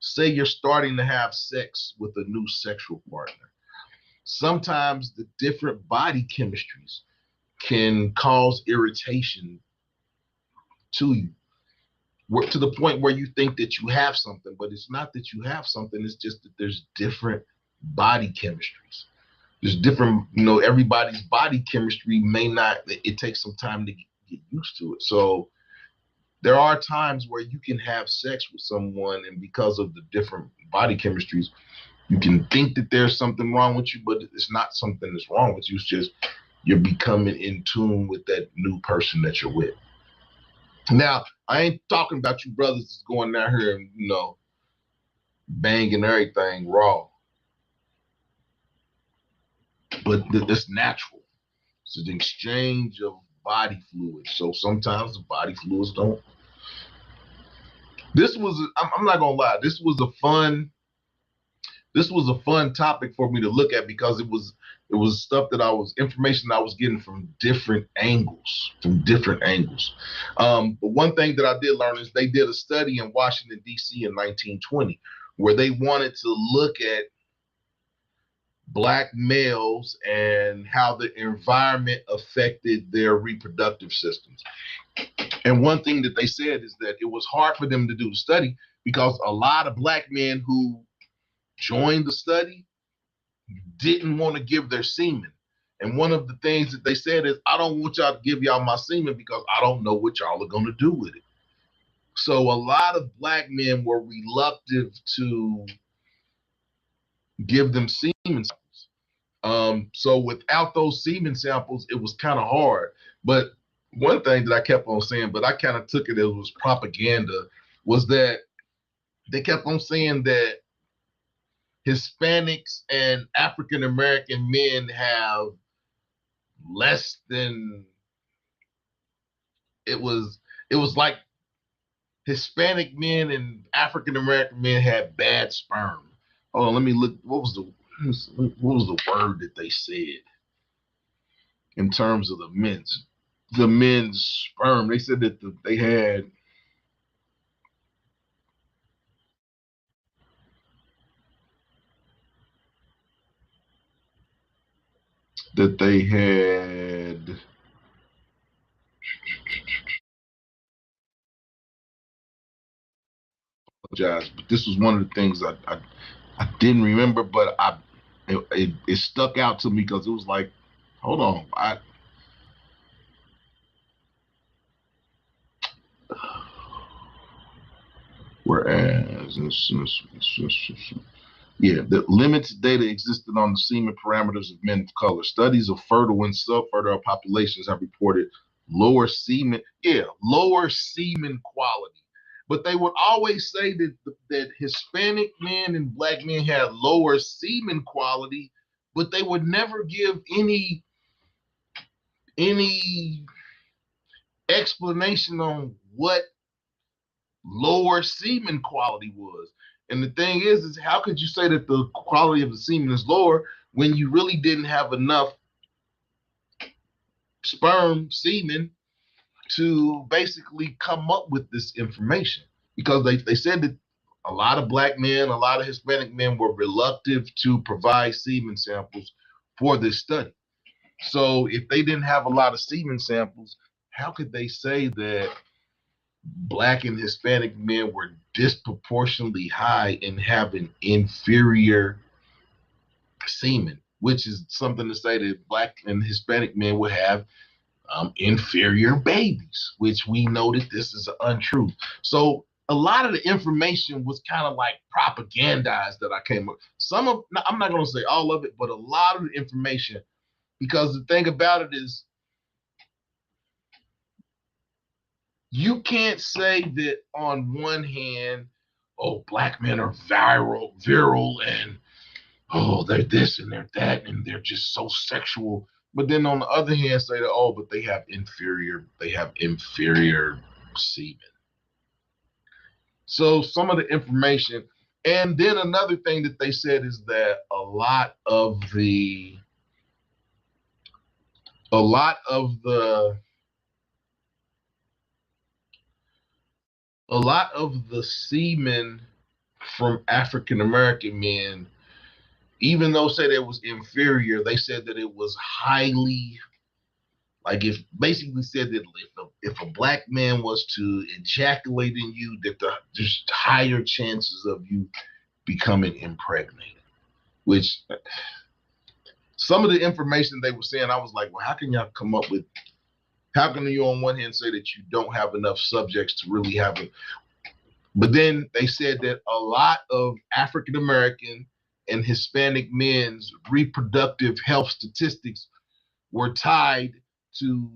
say you're starting to have sex with a new sexual partner. Sometimes the different body chemistries can cause irritation to you, to the point where you think that you have something, but it's not that you have something. It's just that there's different body chemistries. There's different, everybody's body chemistry may not, it takes some time to get used to it. So there are times where you can have sex with someone, and because of the different body chemistries, you can think that there's something wrong with you, but it's not something that's wrong with you. It's just you're becoming in tune with that new person that you're with. Now, I ain't talking about you brothers that's going down here and, banging everything raw. But that's natural. It's an exchange of body fluids. So sometimes the body fluids don't. I'm not gonna lie, this was a fun topic for me to look at, because it was stuff information I was getting from different angles. But one thing that I did learn is they did a study in Washington, D.C. in 1920, where they wanted to look at Black males and how the environment affected their reproductive systems. And one thing that they said is that it was hard for them to do the study because a lot of Black men who joined the study didn't want to give their semen. And one of the things that they said is, I don't want y'all to give y'all my semen because I don't know what y'all are going to do with it. So a lot of black men were reluctant to give them semen samples. So without those semen samples, it was kind of hard. But one thing that I kept on saying, but I kind of took it as was propaganda, was that they kept on saying that Hispanics and African American men have less than, it was like Hispanic men and African American men had bad sperm. Hold on, let me look. What was the word that they said in terms of the men's sperm? They said that they had that they had apologize, but this was one of the things I didn't remember, but it stuck out to me because it was like, hold on, whereas yeah, the limited data existed on the semen parameters of men of color. Studies of fertile and subfertile populations have reported lower semen quality. But they would always say that Hispanic men and black men had lower semen quality, but they would never give any explanation on what lower semen quality was. And the thing is how could you say that the quality of the semen is lower when you really didn't have enough semen to basically come up with this information? Because they said that a lot of black men, a lot of Hispanic men were reluctant to provide semen samples for this study. So if they didn't have a lot of semen samples, how could they say that black and Hispanic men were disproportionately high in having inferior semen, which is something to say that black and Hispanic men would have inferior babies, which we know that this is untrue. So a lot of the information was kind of like propagandized that I came up. I'm not going to say all of it, but a lot of the information, because the thing about it is, you can't say that on one hand, oh, black men are virile, and oh, they're this and they're that, and they're just so sexual. But then on the other hand, say that, oh, but they have inferior semen. So some of the information, and then another thing that they said is that a lot of the semen from African American men, even though said it was inferior, they said that it was highly, like, if basically said that if a black man was to ejaculate in you, that there's higher chances of you becoming impregnated. Which some of the information they were saying, I was like, well, how can you on one hand say that you don't have enough subjects to really have it? But then they said that a lot of African American and Hispanic men's reproductive health statistics were tied to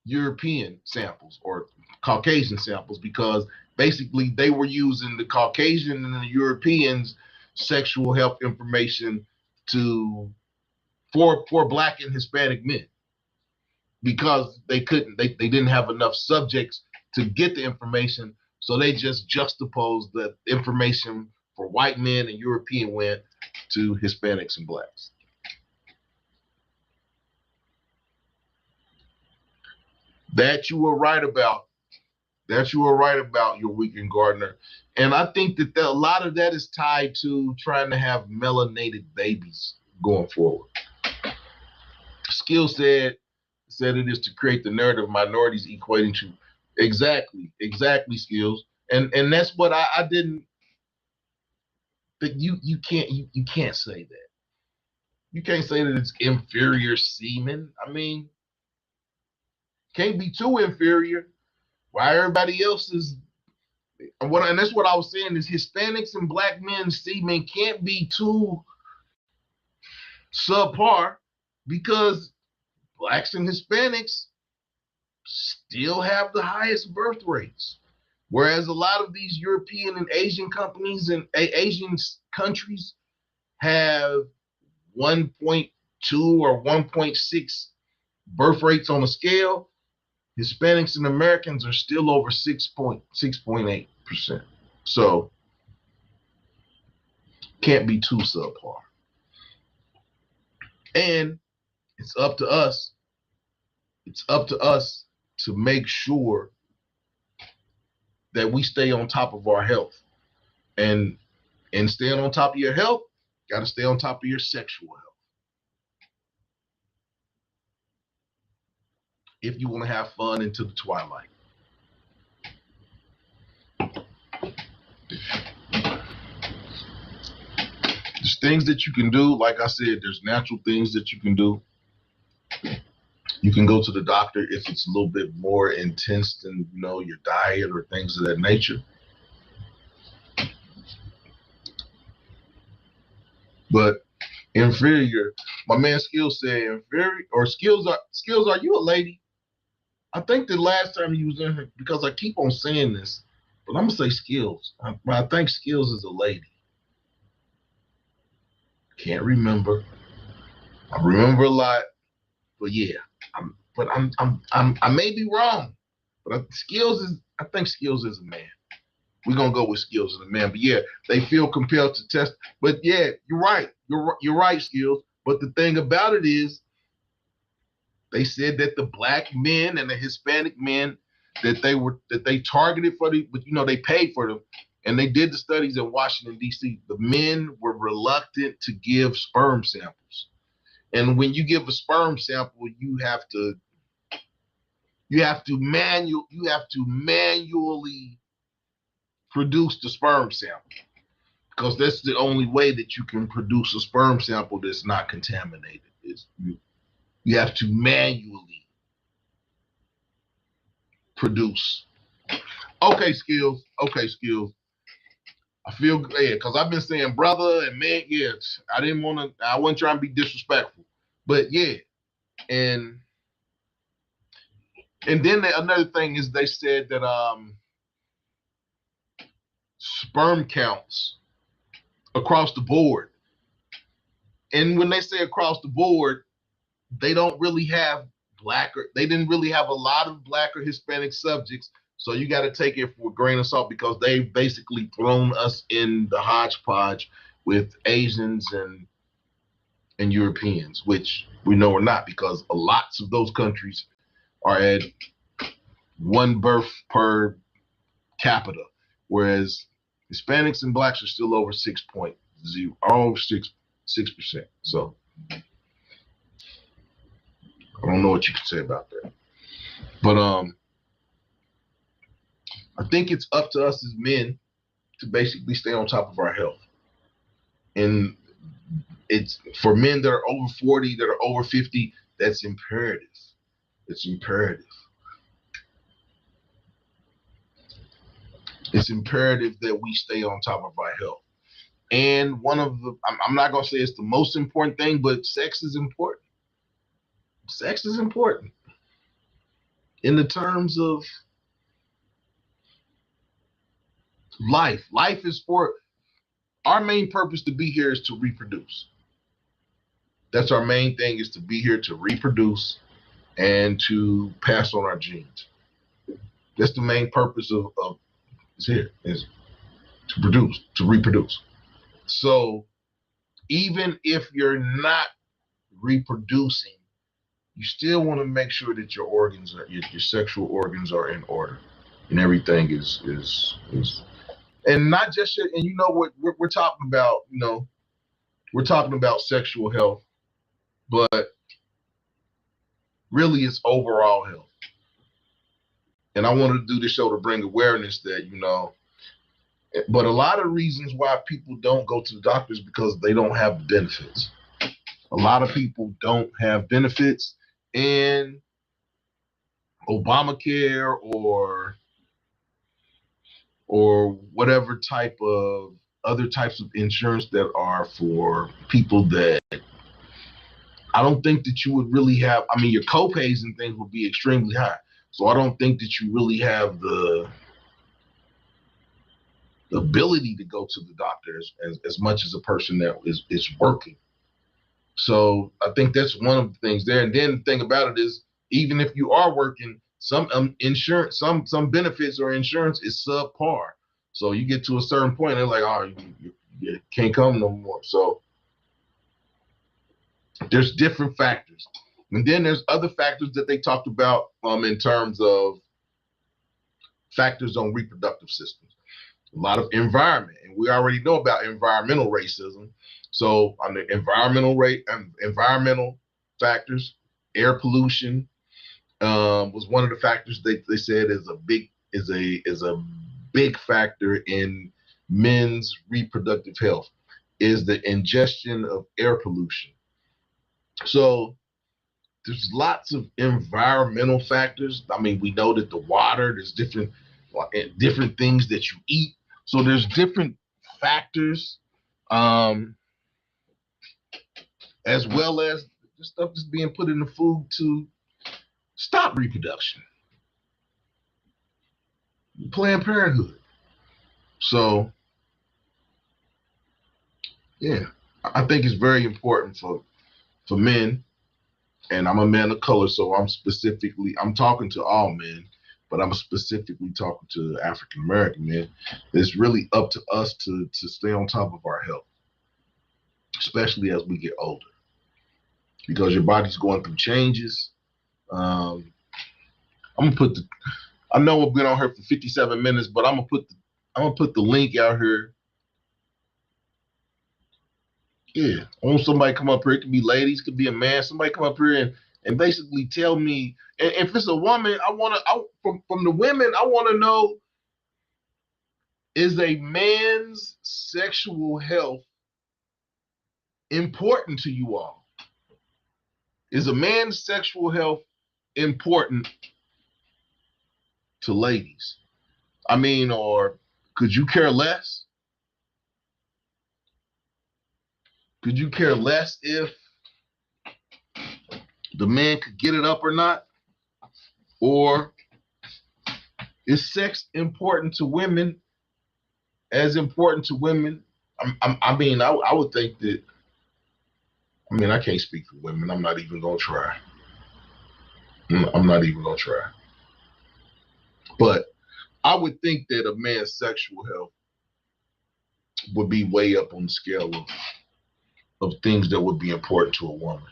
European samples or Caucasian samples, because basically they were using the Caucasian and the Europeans' sexual health information for black and Hispanic men, because they didn't have enough subjects to get the information, so they just juxtaposed the information for white men and European men to Hispanics and blacks. That you were right about. Your weekend gardener. And I think that a lot of that is tied to trying to have melanated babies going forward. Skill said it is to create the narrative of minorities equating to exactly Skills. And that's what I didn't, but you can't say that. You can't say that it's inferior semen. I mean, can't be too inferior. Why everybody else is and that's what I was saying is Hispanics and black men's semen can't be too subpar because blacks and Hispanics still have the highest birth rates. Whereas a lot of these European and Asian companies and Asian countries have 1.2 or 1.6 birth rates on a scale, Hispanics and Americans are still over 6.8%. So can't be too subpar. And it's up to us. It's up to us to make sure that we stay on top of our health. And staying on top of your health, got to stay on top of your sexual health. If you want to have fun into the twilight. There's things that you can do. Like I said, there's natural things that you can do. You can go to the doctor if it's a little bit more intense than, your diet or things of that nature. But inferior, my man Skills said inferior, or Skills, are you a lady? I think the last time you was in here, because I keep on saying this, but I'm gonna say Skills. I think Skills is a lady. Can't remember. I remember a lot, but yeah. I may be wrong, but I think Skills is a man. We're gonna go with Skills as a man. But yeah, they feel compelled to test. But yeah, you're right. You're right, Skills. But the thing about it is, they said that the black men and the Hispanic men that they targeted for but they paid for them, and they did the studies in Washington D.C. The men were reluctant to give sperm samples, and when you give a sperm sample, you have to manually produce the sperm sample, because that's the only way that you can produce a sperm sample that's not contaminated. Is you have to manually produce. Okay, Skills. I feel good because I've been saying brother and man. Yes, I wasn't trying to be disrespectful, but yeah, and then another thing is they said that sperm counts across the board, and when they say across the board, they didn't really have a lot of black or Hispanic subjects. So you got to take it for a grain of salt, because they've basically thrown us in the hodgepodge with Asians and Europeans, which we know are not, because lots of those countries are at one birth per capita, whereas Hispanics and blacks are still over 6.0, over 6%. So I don't know what you can say about that. But I think it's up to us as men to basically stay on top of our health. And it's for men that are over 40, that are over 50, that's imperative. It's imperative. It's imperative that we stay on top of our health. And I'm not going to say it's the most important thing, but sex is important. Sex is important in the terms of life. Life is for our main purpose to be here is to reproduce. That's our main thing, is to be here to reproduce and to pass on our genes. That's the main purpose of is here, is to produce, to reproduce. So even if you're not reproducing, you still want to make sure that your organs are, your sexual organs are in order, and everything is and not just your, and you know what we're talking about, we're talking about sexual health, but really it's overall health. And I wanted to do this show to bring awareness that, but a lot of reasons why people don't go to the doctors because they don't have the benefits. A lot of people don't have benefits, and Obamacare or whatever type of other types of insurance that are for people that I don't think that you would really have. I mean, your copays and things would be extremely high. So I don't think that you really have the ability to go to the doctor as much as a person that is working. So I think that's one of the things there. And then the thing about it is, even if you are working, some insurance, some benefits or insurance is subpar. So you get to a certain point, they're like, oh, you can't come no more. So there's different factors. And then there's other factors that they talked about in terms of factors on reproductive systems. A lot of environment, and we already know about environmental racism. So on the environmental factors, air pollution was one of the factors they said is a big factor in men's reproductive health, is the ingestion of air pollution. So there's lots of environmental factors. I mean, we know that the water, there's different things that you eat. So there's different factors, as well as the stuff that's being put in the food to stop reproduction. Planned Parenthood. So, yeah, I think it's very important for men, and I'm a man of color, so I'm talking to all men, but I'm specifically talking to African American men. It's really up to us to stay on top of our health, especially as we get older, because your body's going through changes. I know we've been on here for 57 minutes, but I'm gonna put the link out here. Yeah, I want somebody to come up here. It could be ladies, could be a man. Somebody come up here and basically tell me. And if it's a woman, from the women, I want to know: is a man's sexual health important to you all? Is a man's sexual health important to ladies? I mean, or could you care less? Could you care less if the man could get it up or not? Or is sex important to women as important to women? I mean, I would think that, I mean, I can't speak for women. I'm not even going to try. I'm not even going to try. But I would think that a man's sexual health would be way up on the scale of things that would be important to a woman.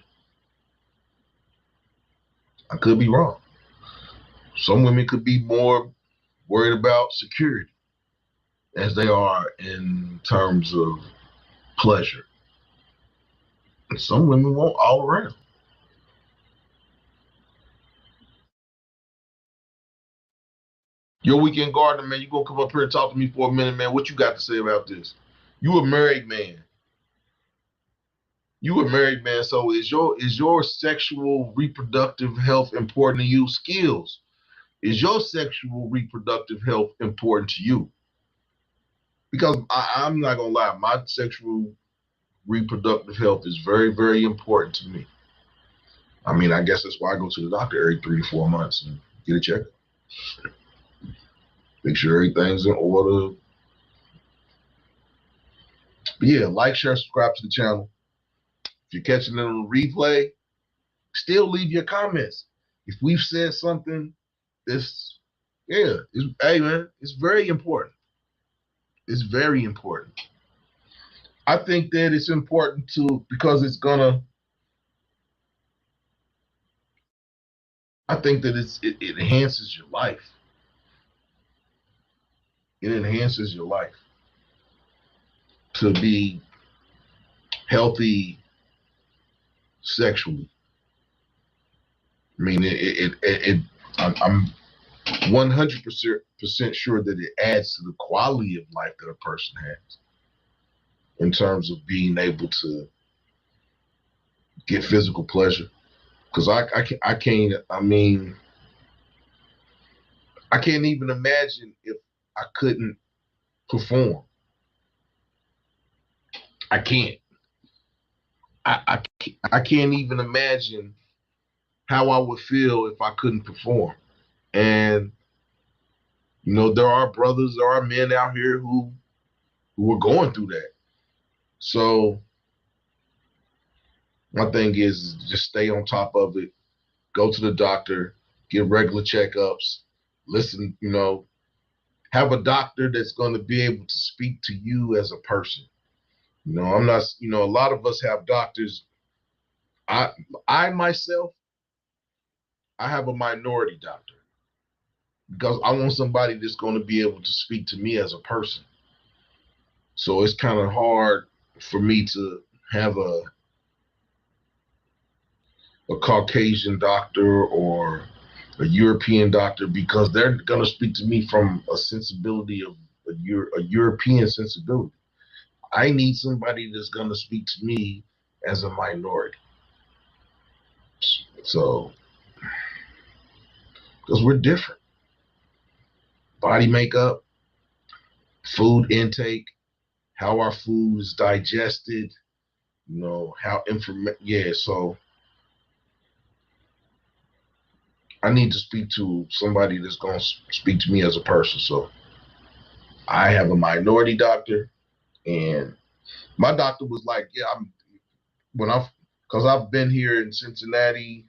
I could be wrong. Some women could be more worried about security as they are in terms of pleasure. And some women want all around. Your weekend gardener, man, you gonna come up here and talk to me for a minute, man. What you got to say about this? You a married man. You a married man, so is your sexual reproductive health important to you? Skills. Is your sexual reproductive health important to you? Because I'm not gonna lie, my sexual reproductive health is very, very important to me. I mean, I guess that's why I go to the doctor every 3 to 4 months and get a checkup. Make sure everything's in order. But yeah, like, share, subscribe to the channel. If you're catching it on the replay, still leave your comments. If we've said something hey man, it's very important. It's very important. I think that it's important because I think that it enhances your life. It enhances your life to be healthy sexually. I mean, I'm 100% sure that it adds to the quality of life that a person has in terms of being able to get physical pleasure. Because I can't, I mean, I can't even imagine if I couldn't perform. I can't. I can't even imagine how I would feel if I couldn't perform. And there are brothers, there are men out here who are going through that. So my thing is just stay on top of it. Go to the doctor, get regular checkups, listen, have a doctor that's going to be able to speak to you as a person. I'm not, a lot of us have doctors. I, I myself, I have a minority doctor because I want somebody that's going to be able to speak to me as a person. So it's kind of hard for me to have a Caucasian doctor or a European doctor because they're going to speak to me from a sensibility of a European sensibility. I need somebody that's going to speak to me as a minority. So, because we're different. Body makeup, food intake, how our food is digested, how yeah, so I need to speak to somebody that's going to speak to me as a person. So I have a minority doctor, and my doctor was like, yeah, because I've been here in Cincinnati.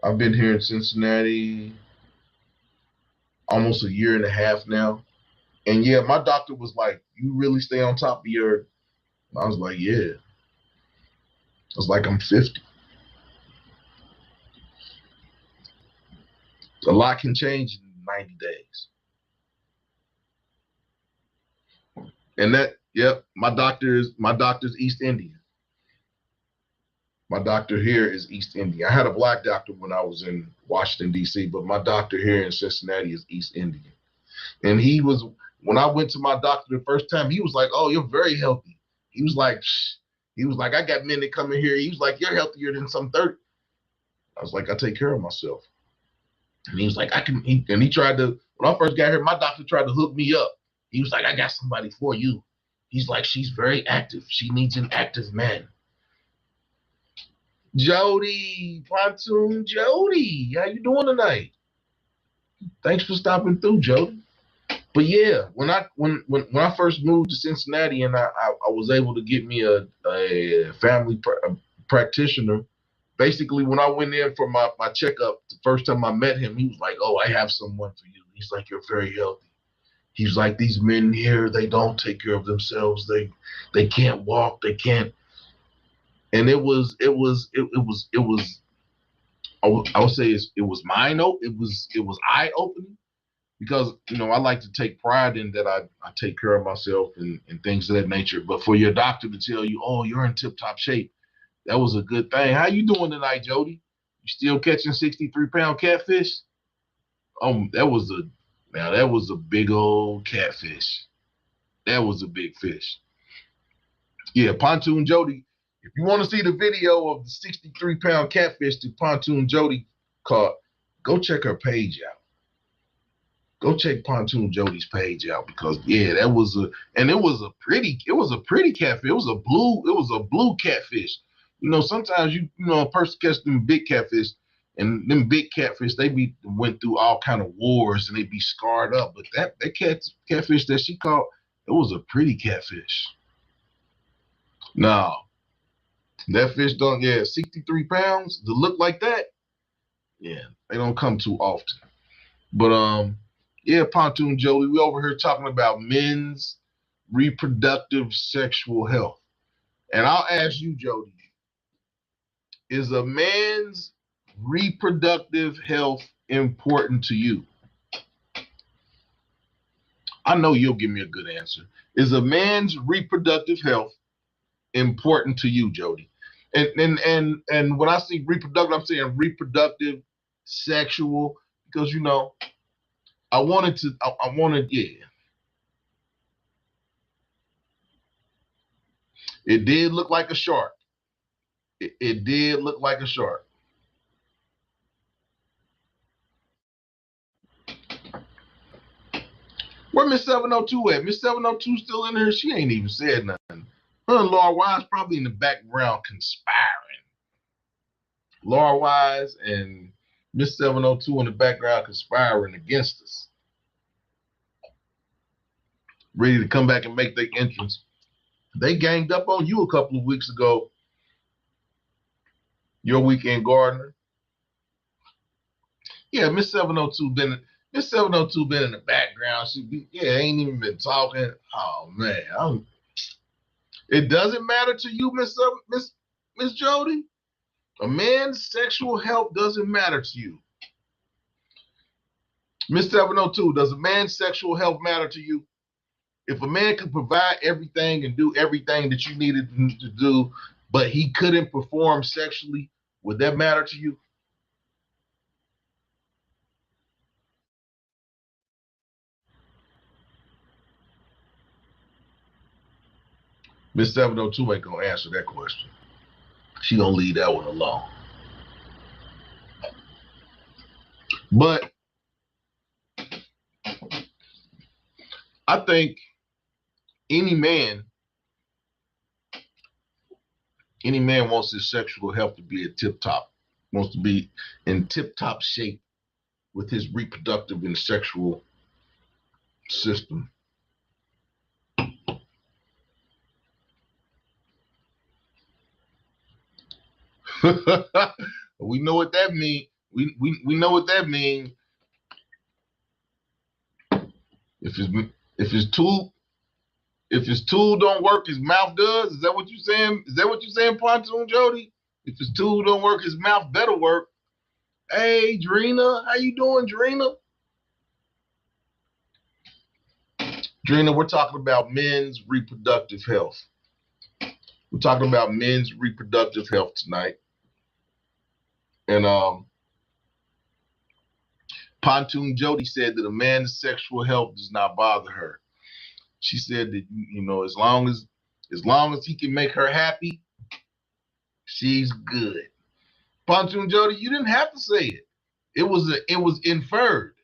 I've been here in Cincinnati almost a year and a half now. And yeah, my doctor was like, you really stay on top of your. I was like, yeah. I was like, I'm 50. A lot can change in 90 days. And yep, my doctor's East Indian. My doctor here is East Indian. I had a black doctor when I was in Washington, D.C., but my doctor here in Cincinnati is East Indian. And when I went to my doctor the first time, he was like, oh, you're very healthy. He was like, Shh. He was like, I got men that come in here. He was like, you're healthier than some 30. I was like, I take care of myself. And he was like, and he tried to, when I first got here, my doctor tried to hook me up. He was like, I got somebody for you. He's like, she's very active. She needs an active man. Jody, Pontoon Jody, how you doing tonight? Thanks for stopping through, Jody. But yeah, when I first moved to Cincinnati and I was able to get me a family practitioner. Basically, when I went in for my checkup, the first time I met him, he was like, "Oh, I have someone for you." He's like, "You're very healthy." He's like, "These men here, they don't take care of themselves. They can't walk. They can't." And it was. I would say it was it was eye opening because I like to take pride in that I take care of myself and things of that nature. But for your doctor to tell you, "Oh, you're in tip top shape," that was a good thing. How you doing tonight, Jody? You still catching 63-pound catfish? That was a big old catfish. That was a big fish. Yeah, Pontoon Jody. If you want to see the video of the 63-pound catfish that Pontoon Jody caught, go check her page out. Go check Pontoon Jody's page out because yeah, it was a pretty catfish. It was a blue catfish. Sometimes a person catch them big catfish, and them big catfish they went through all kind of wars and they be scarred up. But that catfish that she caught, it was a pretty catfish. No, that fish don't. Yeah, 63 pounds to look like that. Yeah, they don't come too often. But yeah, Pontoon Joey, we over here talking about men's reproductive sexual health. And I'll ask you, Jody, is a man's reproductive health important to you? I know you'll give me a good answer. Is a man's reproductive health important to you, Jody? And when I see reproductive, I'm saying reproductive sexual because I wanted, yeah. It did look like a shark. It did look like a shark. Where Miss 702 at? Miss 702 still in here? She ain't even said nothing. Her and Laura Wise probably in the background conspiring. Laura Wise and Miss 702 in the background conspiring against us. Ready to come back and make their entrance. They ganged up on you a couple of weeks ago. Your weekend gardener. Yeah, Miss 702 been in the background. Ain't even been talking. Oh man, it doesn't matter to you, Miss Jody. A man's sexual health doesn't matter to you. Miss 702, does a man's sexual health matter to you? If a man could provide everything and do everything that you needed to do, but he couldn't perform sexually, would that matter to you? Miss 702 ain't gonna answer that question. She gonna leave that one alone. But I think any man wants his sexual health to be wants to be in tip top shape with his reproductive and sexual system. We know what that means. We know what that means. If his tool don't work, his mouth does. Is that what you're saying? Is that what you're saying, Pontoon Jody? If his tool don't work, his mouth better work. Hey, Drina, how you doing, Drina? Drina, we're talking about men's reproductive health. We're talking about men's reproductive health tonight. And Pontoon Jody said that a man's sexual health does not bother her. She said that, as long as he can make her happy, she's good. Pontoon Jody, you didn't have to say it. It was inferred.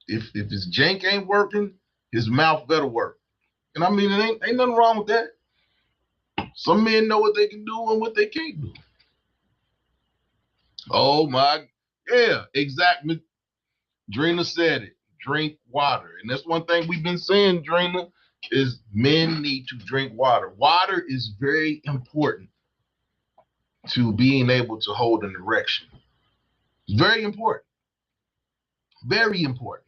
If his jank ain't working, his mouth better work. And I mean, it ain't nothing wrong with that. Some men know what they can do and what they can't do. Oh my, yeah, exactly. Drina said it. Drink water. And that's one thing we've been saying, Drina, is men need to drink water. Water is very important to being able to hold an erection. Very important. Very important.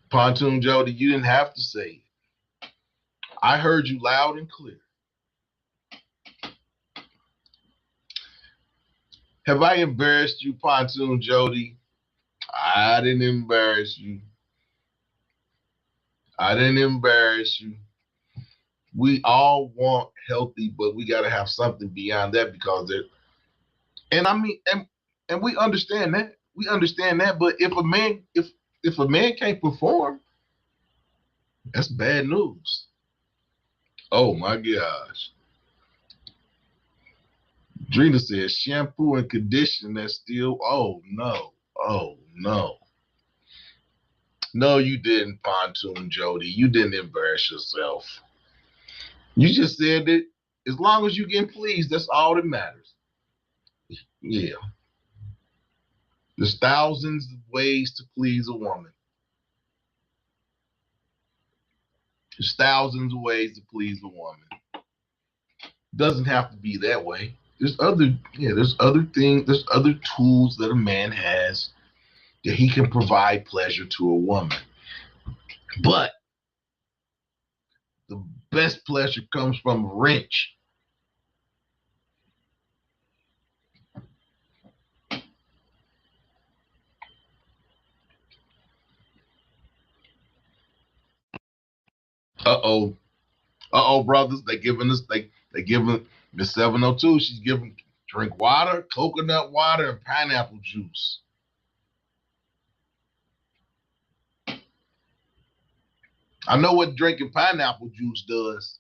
Pontoon Jody, you didn't have to say it. I heard you loud and clear. Have I embarrassed you, Pontoon Jody? I didn't embarrass you. I didn't embarrass you. We all want healthy, but we got to have something beyond that because they're. And I mean, and we understand that. We understand that. But if a man can't perform, that's bad news. Oh my gosh. Drina says shampoo and conditioner that's still. Oh no. Oh no. No, you didn't, Pontoon Jody. You didn't embarrass yourself. You just said that as long as you get pleased, that's all that matters. Yeah. There's thousands of ways to please a woman. There's thousands of ways to please a woman. Doesn't have to be that way. There's other things, there's other tools that a man has that he can provide pleasure to a woman. But the best pleasure comes from a wrench. Brothers, they giving Miss 702, she's giving drink water, coconut water, and pineapple juice. I know what drinking pineapple juice does,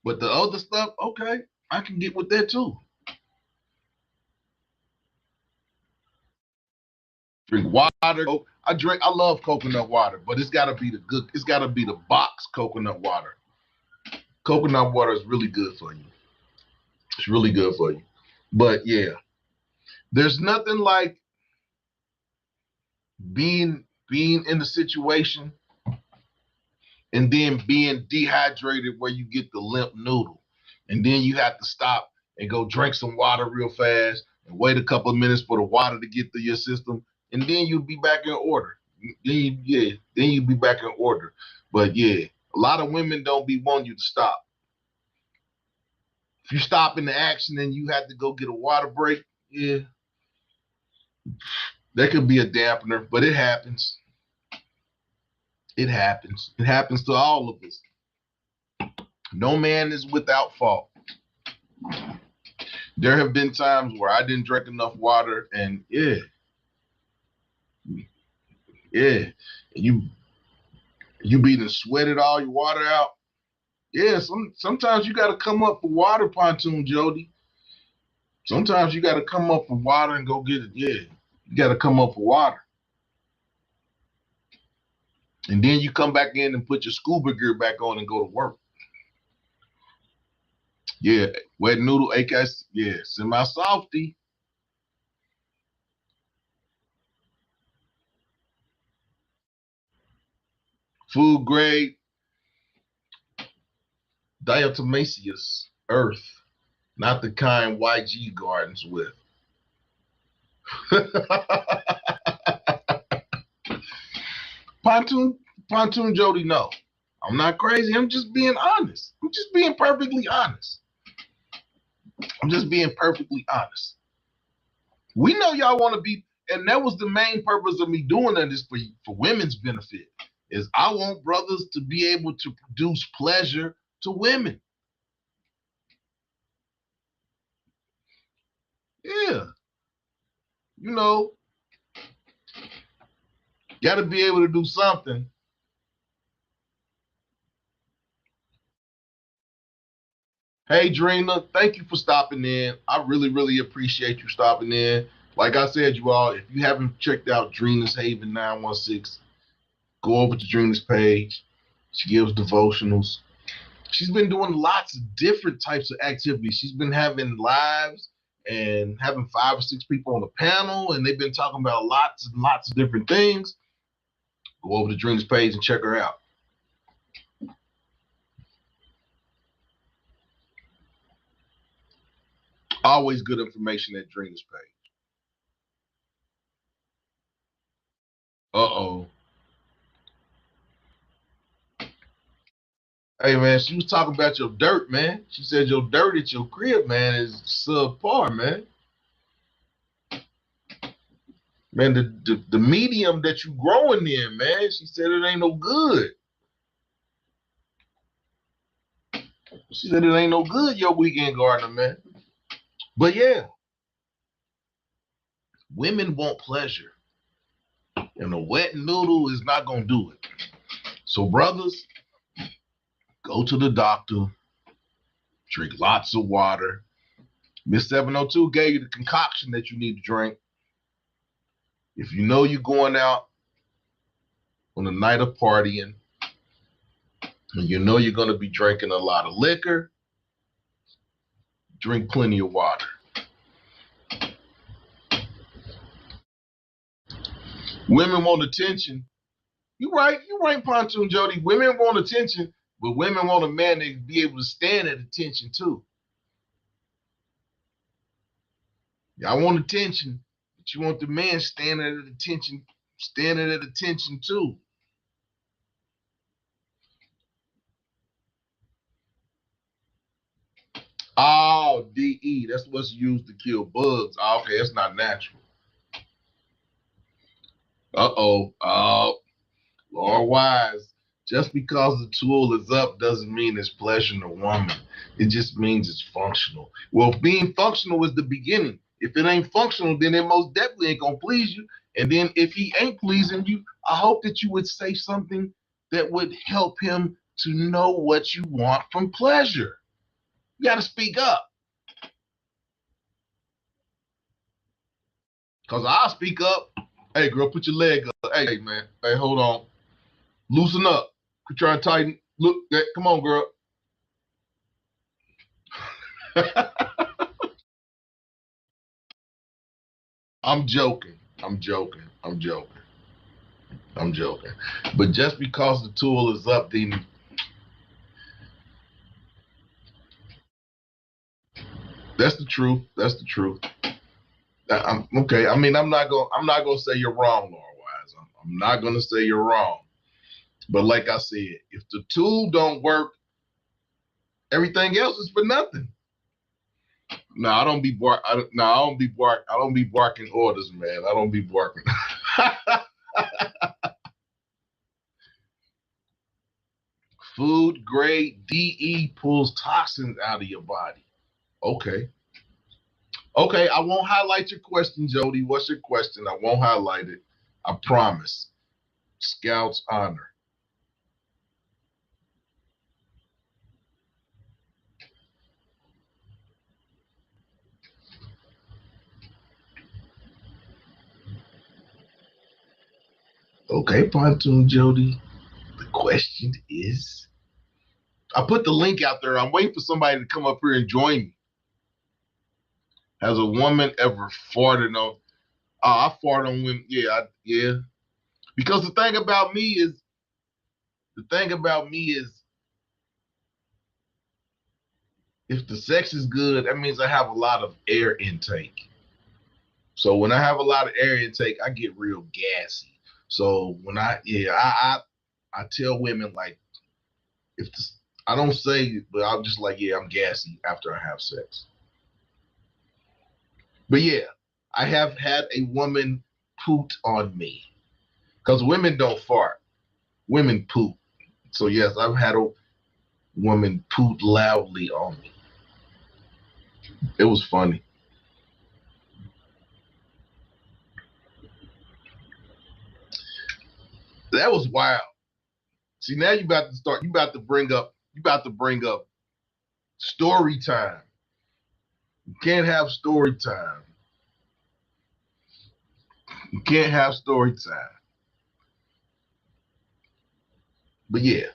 but the other stuff, okay, I can get with that too. Drink water. I love coconut water, but it's gotta be it's gotta be the box coconut water. Coconut water is really good for you. It's really good for you. But yeah, there's nothing like being in the situation and then being dehydrated where you get the limp noodle. And then you have to stop and go drink some water real fast and wait a couple of minutes for the water to get through your system. And then you'll be back in order. Then you'll be back in order. But yeah, a lot of women don't be wanting you to stop. If you stop in the action and you have to go get a water break, yeah, that could be a dampener, but it happens. It happens. It happens to all of us. No man is without fault. There have been times where I didn't drink enough water, and yeah, you be to sweated all your water out. Yeah, sometimes you got to come up for water, Pontoon Jody. Sometimes you got to come up for water and go get it. Yeah, you got to come up for water. And then you come back in and put your scuba gear back on and go to work. Yeah, wet noodle, AKS, yeah, semi-softy. Food grade, diatomaceous earth, not the kind YG gardens with. Pontoon, Pontoon Jody, no. I'm not crazy. I'm just being honest. I'm just being perfectly honest. I'm just being perfectly honest. We know y'all want to be, and that was the main purpose of me doing that is for women's benefit. Is I want brothers to be able to produce pleasure to women. Yeah. You know, got to be able to do something. Hey, Drina, thank you for stopping in. I really, really appreciate you stopping in. Like I said, you all, if you haven't checked out Drina's Haven 916, go over to Drina's page. She gives devotionals. She's been doing lots of different types of activities. She's been having lives and having 5 or 6 people on the panel, and they've been talking about lots and lots of different things. Go over to Drina's page and check her out. Always good information at Drina's page. Uh-oh. Hey, man, she was talking about your dirt, man. She said your dirt at your crib, man, is subpar, man. Man, the medium that you growing in, man, she said it ain't no good. She said it ain't no good, your weekend gardener, man. But yeah, women want pleasure. And a wet noodle is not going to do it. So, brothers, go to the doctor, drink lots of water. Miss 702 gave you the concoction that you need to drink. If you know you're going out on a night of partying, and you know you're going to be drinking a lot of liquor, drink plenty of water. Women want attention. You're right, Pontoon Jody. Women want attention, but women want a man to be able to stand at attention too. Y'all want attention, but you want the man standing at attention too. Oh, DE, that's what's used to kill bugs. Oh, okay, that's not natural. Uh-oh. Oh, Lord Wise. Just because the tool is up doesn't mean it's pleasuring a woman. It just means it's functional. Well, being functional is the beginning. If it ain't functional, then it most definitely ain't gonna please you. And then if he ain't pleasing you, I hope that you would say something that would help him to know what you want from pleasure. You got to speak up. Because I'll speak up. Hey, girl, put your leg up. Hey, man. Hey, hold on. Loosen up. Quit trying to tighten. Look, come on, girl. I'm joking. I'm joking. I'm joking. I'm joking. But just because the tool is up, then that's the truth. That's the truth. I'm okay. I mean, I'm not gonna say you're wrong, Laura Wise. I'm not gonna say you're wrong. But like I said, if the tool don't work, everything else is for nothing. No, I don't be bark. I don't be bark. I don't be barking orders, man. I don't be barking. Food grade DE pulls toxins out of your body. Okay. Okay, I won't highlight your question, Jody. What's your question? I won't highlight it. I promise. Scout's honor. Okay, Pontoon Jody. The question is, I put the link out there. I'm waiting for somebody to come up here and join me. Has a woman ever farted on? I fart on women. Yeah. Because the thing about me is, if the sex is good, that means I have a lot of air intake. So when I have a lot of air intake, I get real gassy. So when I tell women, like, if the, I don't say it, but I'm just like, yeah, I'm gassy after I have sex. But yeah, I have had a woman poot on me, because women don't fart, women poop. So yes, I've had a woman poot loudly on me. It was funny. That was wild. See, now you about to start. You about to bring up story time. You can't have story time. You can't have story time. But yeah,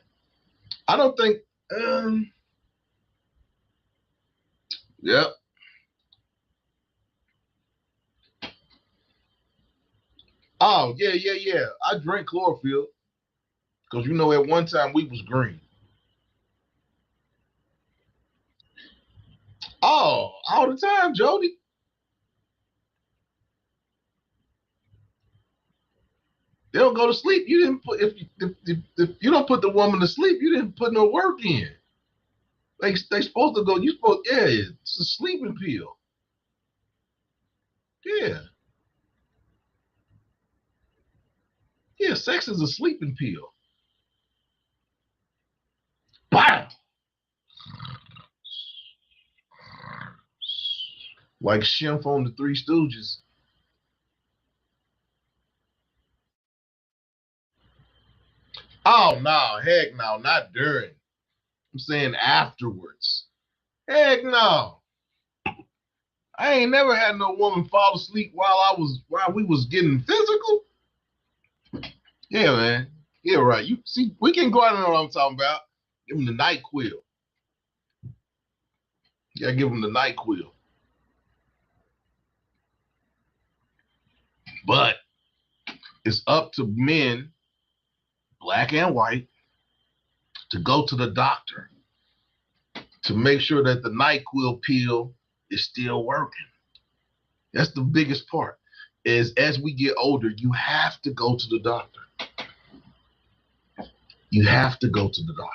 I don't think. Yep. Oh yeah. I drink chlorophyll because at one time we was green. Oh, all the time, Jody. They don't go to sleep. You didn't put if you don't put the woman to sleep, you didn't put no work in. They supposed to go. You supposed it's a sleeping pill. Yeah, yeah. Sex is a sleeping pill. Bam. Like Schimpf on the Three Stooges. Oh no, heck no, not during. I'm saying afterwards. Heck no. I ain't never had no woman fall asleep while we was getting physical. Yeah, man. Yeah, right. You see, we can go out and know what I'm talking about. Give them the night quill. Yeah, give them the night quill. But it's up to men, black and white, to go to the doctor to make sure that the NyQuil pill is still working. That's the biggest part. Is as we get older, you have to go to the doctor. You have to go to the doctor.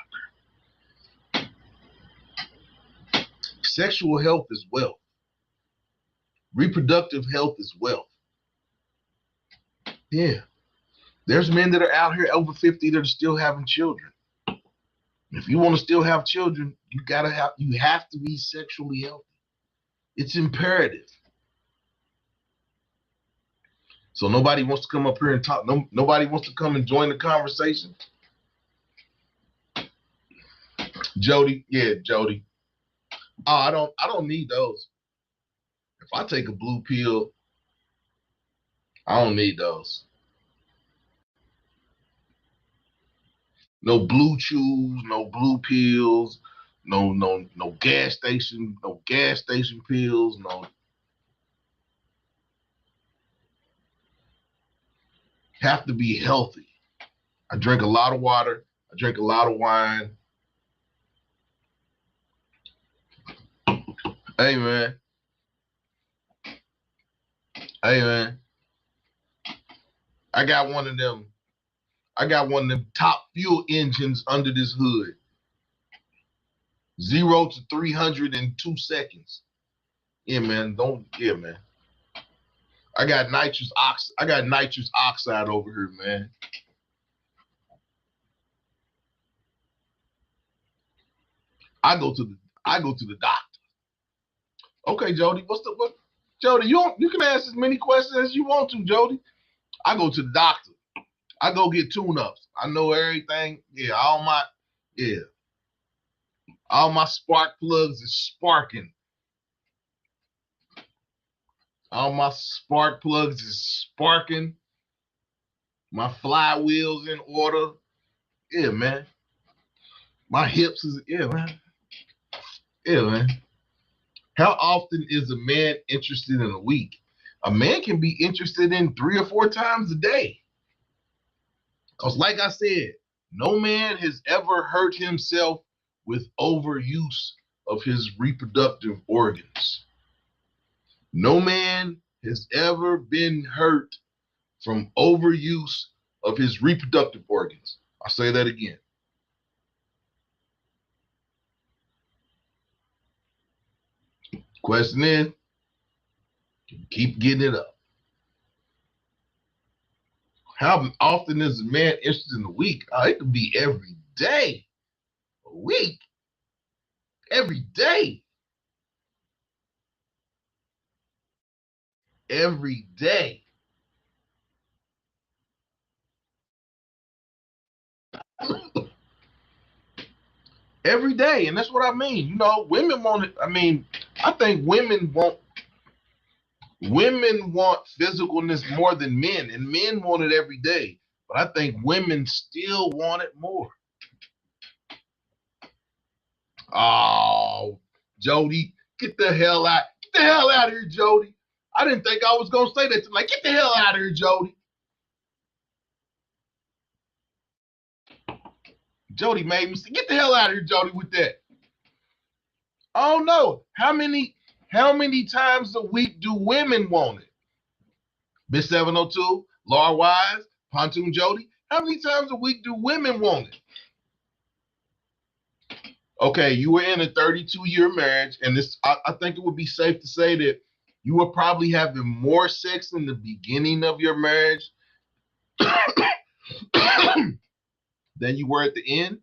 Sexual health is wealth. Reproductive health is wealth. Yeah. There's men that are out here over 50 that are still having children. If you want to still have children, you have to be sexually healthy. It's imperative. So nobody wants to come up here and talk. Nobody wants to come and join the conversation. Jody, yeah, Jody. Oh, I don't need those. If I take a blue pill, I don't need those. No blue chews, no blue pills, no gas station pills, no. Have to be healthy. I drink a lot of water. I drink a lot of wine. Hey man, hey man, I got one of them. I got one of them top fuel engines under this hood. 0 to 300 in 2 seconds. Yeah, man. Don't. Yeah, man. I got nitrous oxide over here, man. I go to the. I go to the doctor. Okay, Jody. What? Jody, you can ask as many questions as you want to, Jody. I go to the doctor. I go get tune-ups. I know everything. Yeah, yeah, all my spark plugs is sparking. All my spark plugs is sparking. My flywheel's in order. Yeah, man. My hips is man. Yeah, man. How often is a man interested in a week? A man can be interested in 3 or 4 times a day. Because, like I said, no man has ever hurt himself with overuse of his reproductive organs. No man has ever been hurt from overuse of his reproductive organs. I'll say that again. Question is, keep getting it up. How often is a man interested in a week? It could be every day, a week, every day, every day. Every day. And that's what I mean. Women want it. I mean, I think women want physicalness more than men, and men want it every day. But I think women still want it more. Oh, Jody, get the hell out. Get the hell out of here, Jody. I didn't think I was gonna say that. Like, get the hell out of here, Jody. Jody made me say, get the hell out of here, Jody, with that. Oh no. How many times a week do women want it? Miss 702, Laura Wise, Pontoon Jody. How many times a week do women want it? Okay, you were in a 32-year marriage, and I think it would be safe to say that you were probably having more sex in the beginning of your marriage than you were at the end.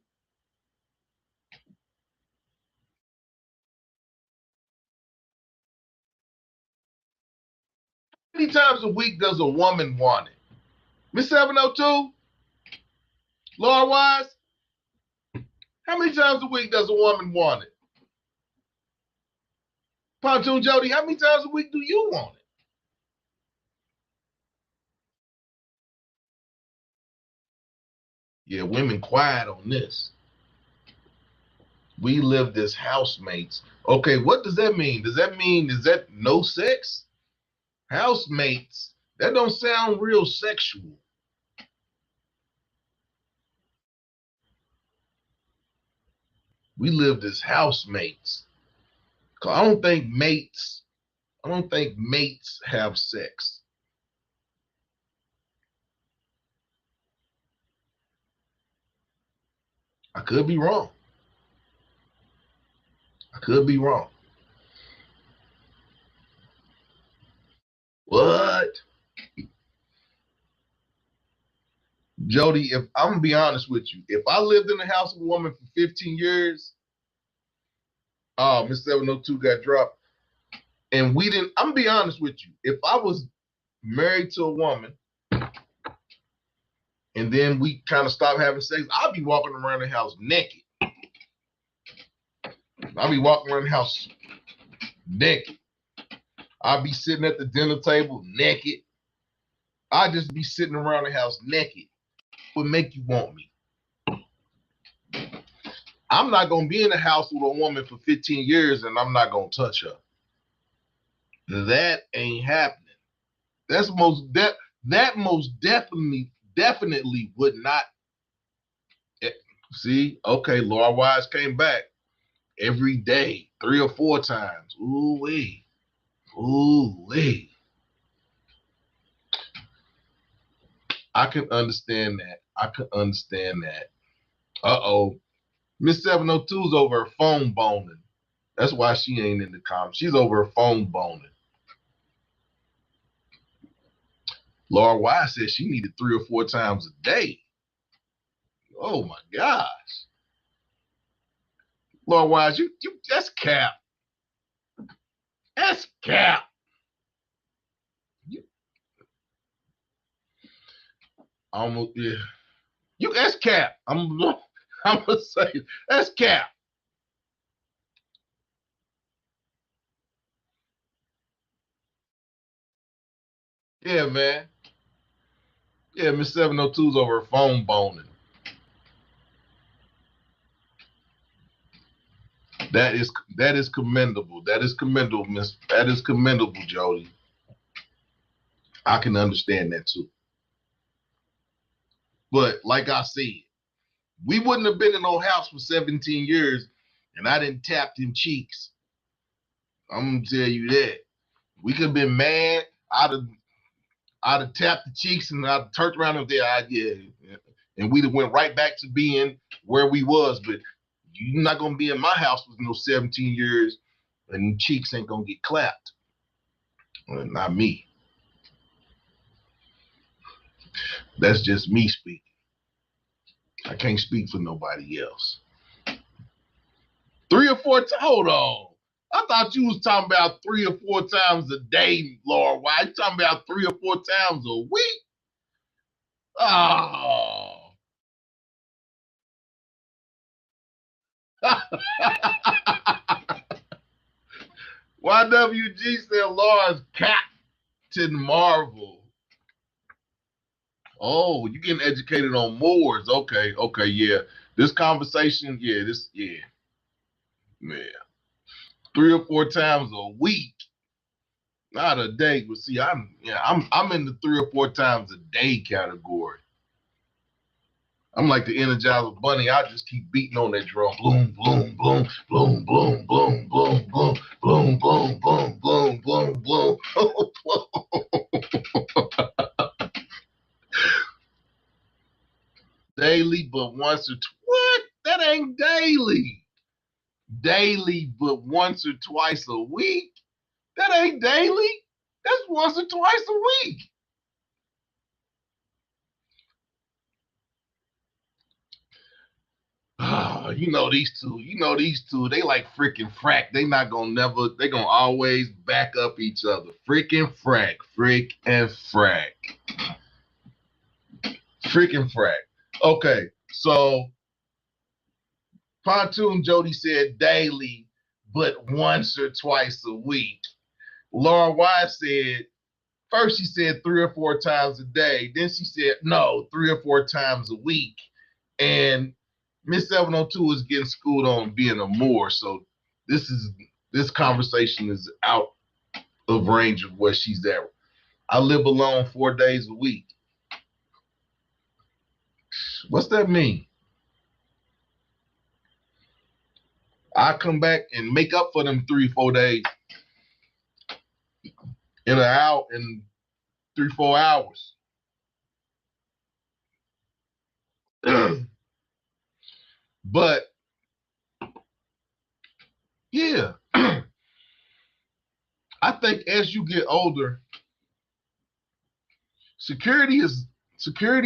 How many times a week does a woman want it? Miss 702, Laura Wise, how many times a week does a woman want it? Pontoon Jody, how many times a week do you want it? Yeah, women quiet on this. We lived as housemates. Okay, what does that mean? Does that mean, is that no sex? Housemates? That don't sound real sexual. We lived as housemates. Cause I don't think mates have sex. I could be wrong. I could be wrong. What? Jody, if I'm gonna be honest with you, if I lived in the house of a woman for 15 years, oh, Miss 702 got dropped. And we didn't, I'm gonna be honest with you. If I was married to a woman and then we kind of stopped having sex, I'd be walking around the house naked. I be walking around the house naked. I be sitting at the dinner table naked. I just be sitting around the house naked. What make you want me? I'm not gonna be in the house with a woman for 15 years and I'm not gonna touch her. That ain't happening. That's that most definitely would not. See, okay, Laura Wise came back every day, 3 or 4 times. Ooh wee. Ooh wee. I can understand that. I can understand that. Uh-oh. Miss 702's over her phone boning. That's why she ain't in the comments. She's over her phone boning. Laura Wise said she needed 3 or 4 times a day. Oh my gosh. Laura Wise, you that's cap. That's cap. Almost, yeah. That's cap. I'm gonna say that's cap. Yeah, man. Yeah, Miss 702's over her phone boning. That is commendable. That is commendable, Miss. That is commendable, Jody. I can understand that too. But like I said, we wouldn't have been in no house for 17 years, and I didn't tap them cheeks. I'm gonna tell you that. We could have been mad. I'd have tapped the cheeks and I'd turned around and there, yeah. And we'd have went right back to being where we was. But you're not gonna be in my house for no 17 years, and cheeks ain't gonna get clapped. Well, not me. That's just me speaking. I can't speak for nobody else. 3 or 4 times. Hold on. I thought you was talking about 3 or 4 times a day, Laura. Why you talking about 3 or 4 times a week? Oh. YWG said Laura's Captain Marvel. Oh, you getting educated on Moors. Okay, yeah. This conversation, yeah. 3 or 4 times a week. Not a day, but see, I'm in the 3 or 4 times a day category. I'm like the Energizer Bunny. I just keep beating on that drum. Boom, boom, boom, boom, boom, boom, boom, boom, boom, boom, boom, boom, boom, boom. Daily, but once or twice. What? That ain't daily. Daily, but once or twice a week. That ain't daily. That's once or twice a week. You know these two. They like freaking frack. They not gonna never. They gonna always back up each other. Freaking frack. Frick and frack. Freaking frack. Okay, so Pontoon Jody said daily, but once or twice a week. Laura Wise said, first she said 3 or 4 times a day. Then she said, no, 3 or 4 times a week. And Miss 702 is getting schooled on being a Moor. So this conversation is out of range of where she's at. I live alone 4 days a week. What's that mean? I come back and make up for them 3, 4 days in an hour, in 3, 4 hours. But yeah, I think as you get older, security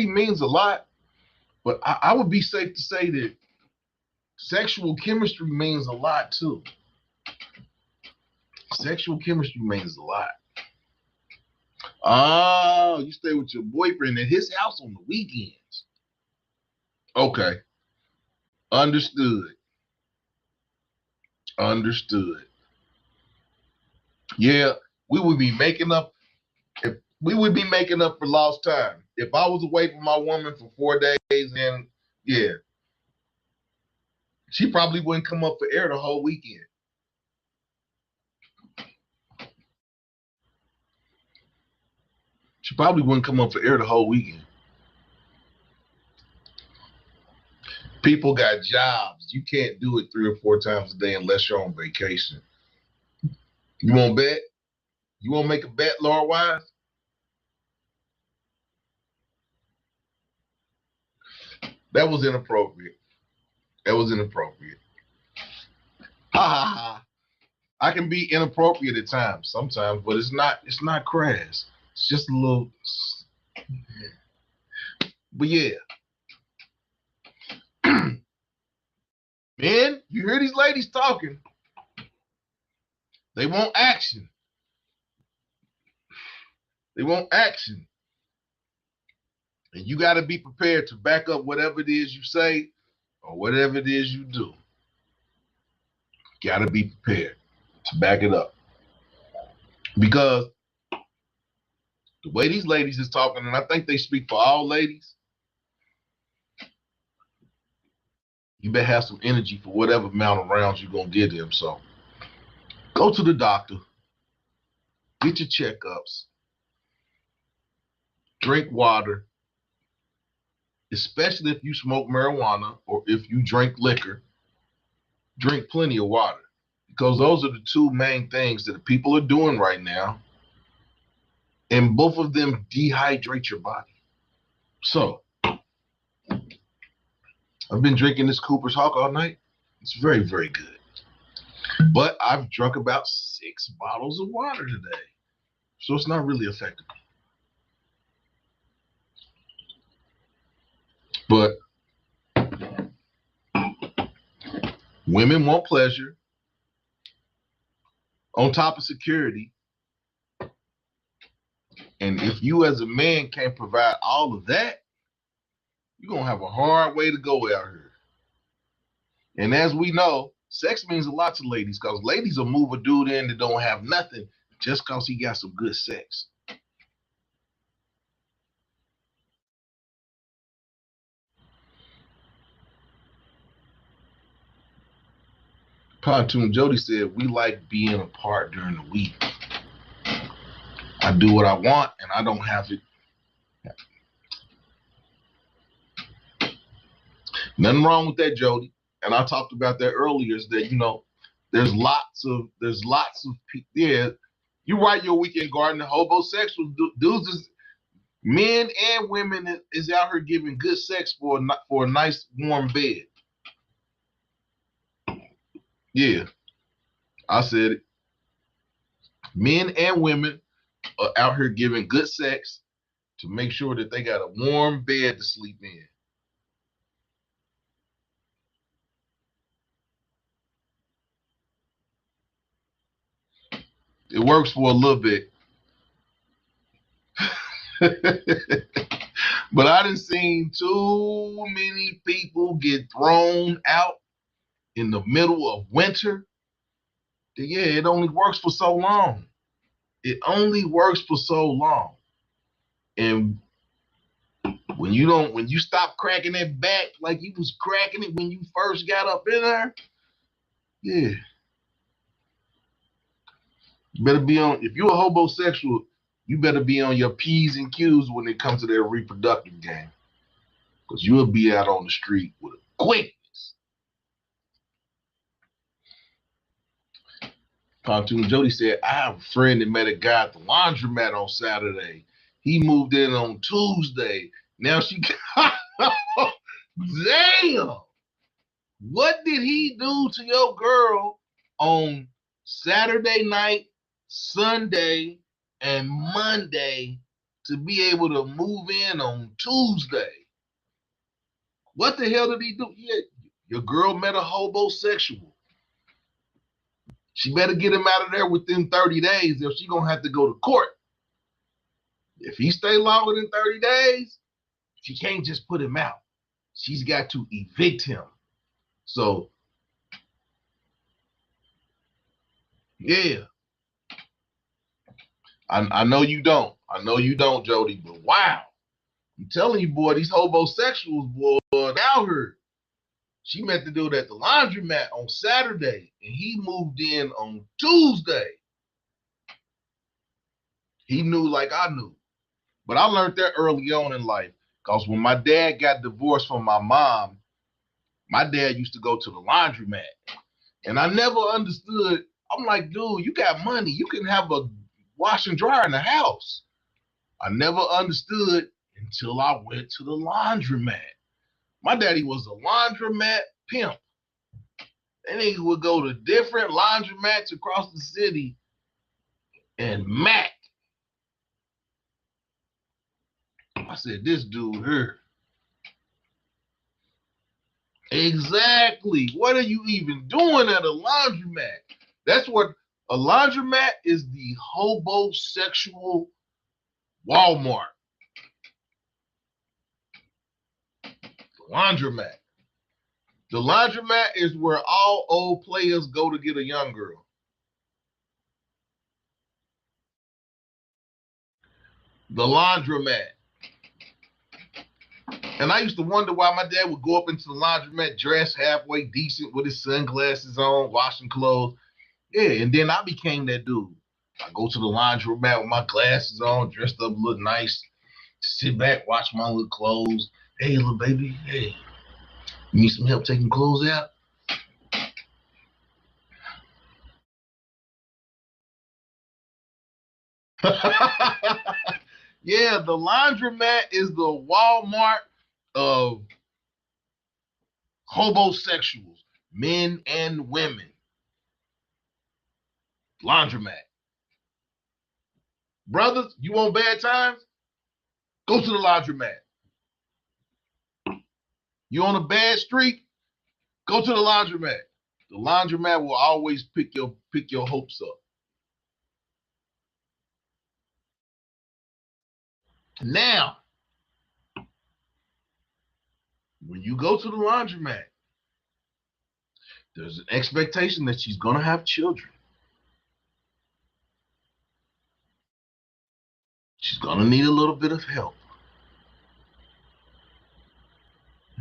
means a lot, but I would be safe to say that sexual chemistry means a lot too. Sexual chemistry means a lot. Oh, you stay with your boyfriend at his house on the weekends. Okay. Understood. Understood. Yeah, we would be making up. If we would be making up for lost time. If I was away from my woman for 4 days, and yeah, she probably wouldn't come up for air the whole weekend. She probably wouldn't come up for air the whole weekend. People got jobs. You can't do it 3 or 4 times a day unless you're on vacation. You want to bet? You want to make a bet, Lord Wise? That was inappropriate. That was inappropriate. Ha ha ha. I can be inappropriate at times, sometimes, but it's not. It's not crass. It's just a little. But yeah, man, you hear these ladies talking. They want action. They want action. And you got to be prepared to back up whatever it is you say or whatever it is you do. Got to be prepared to back it up. Because the way these ladies is talking, and I think they speak for all ladies, you better have some energy for whatever amount of rounds you're going to give them. So go to the doctor, get your checkups, drink water, especially if you smoke marijuana or if you drink liquor, drink plenty of water. Because those are the two main things that the people are doing right now. And both of them dehydrate your body. So I've been drinking this Cooper's Hawk all night. It's very, very good. But I've drunk about 6 bottles of water today. So it's not really affecting me. But women want pleasure on top of security. And if you as a man can't provide all of that, you're going to have a hard way to go out here. And as we know, sex means a lot to ladies because ladies will move a dude in that don't have nothing just because he got some good sex. Pontoon Jody said, we like being apart during the week. I do what I want and I don't have it. Nothing wrong with that, Jody. And I talked about that earlier, is that, there's lots of people. Yeah, you write your weekend gardener, homosexual dudes is men and women is out here giving good sex for a nice warm bed. Yeah, I said it. Men and women are out here giving good sex to make sure that they got a warm bed to sleep in. It works for a little bit. But I done seen too many people get thrown out in the middle of winter. Yeah, it only works for so long. It only works for so long. And when you stop cracking that back like you was cracking it when you first got up in there, yeah. You better be on, if you're a homosexual, you better be on your P's and Q's when it comes to their reproductive game. Because you'll be out on the street with a quickness. Pontoon Jody said, I have a friend that met a guy at the laundromat on Saturday. He moved in on Tuesday. Now she got, damn. What did he do to your girl on Saturday night, Sunday, and Monday to be able to move in on Tuesday? What the hell did he do? Yeah, your girl met a homosexual. She better get him out of there within 30 days or she's going to have to go to court. If he stay longer than 30 days, she can't just put him out. She's got to evict him. So Yeah. I know you don't. I know you don't, Jody, but wow. I'm telling you, boy, these homosexuals, boy, out here. She met the dude at the laundromat on Saturday, and he moved in on Tuesday. He knew like I knew. But I learned that early on in life. Because when my dad got divorced from my mom, my dad used to go to the laundromat. And I never understood. I'm like, dude, you got money. You can have a wash and dryer in the house. I never understood until I went to the laundromat. My daddy was a laundromat pimp. And he would go to different laundromats across the city and Mac. I said, this dude here. Exactly. What are you even doing at a laundromat? That's what a laundromat is, the homosexual Walmart. The laundromat. The laundromat is where all old players go to get a young girl. The laundromat. And I used to wonder why my dad would go up into the laundromat dressed halfway decent with his sunglasses on, washing clothes. Yeah, and then I became that dude. I go to the laundromat with my glasses on, dressed up, look nice, sit back, watch my little clothes. Hey, little baby, hey, you need some help taking clothes out? Yeah, the laundromat is the Walmart of homosexuals, men and women. Laundromat. Brothers, you want bad times? Go to the laundromat. You on a bad streak? Go to the laundromat. The laundromat will always pick your hopes up. Now, when you go to the laundromat, there's an expectation that she's going to have children. She's going to need a little bit of help.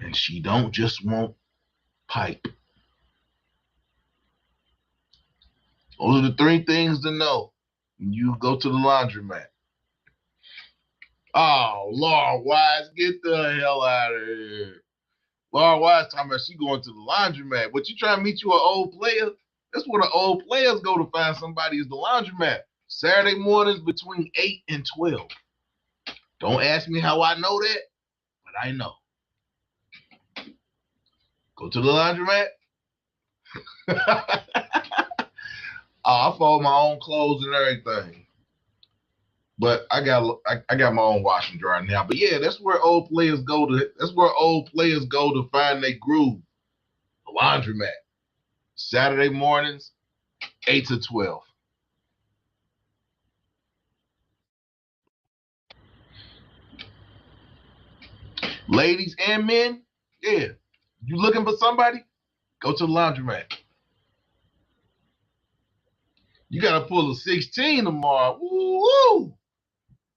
And she don't just want pipe. Those are the three things to know when you go to the laundromat. Oh, Laura Wise, get the hell out of here. Laura Wise talking about she going to the laundromat. But you trying to meet you an old player? That's where the old players go to find somebody, is the laundromat. Saturday mornings between 8 and 12. Don't ask me how I know that, but I know. Go to the laundromat. I fold my own clothes and everything. But I got my own washing dryer now. But yeah, that's where old players go to. That's where old players go to find their groove. The laundromat. Saturday mornings, 8 to 12. Ladies and men, yeah. You looking for somebody? Go to the laundromat. You gotta pull a 16 tomorrow. Woo!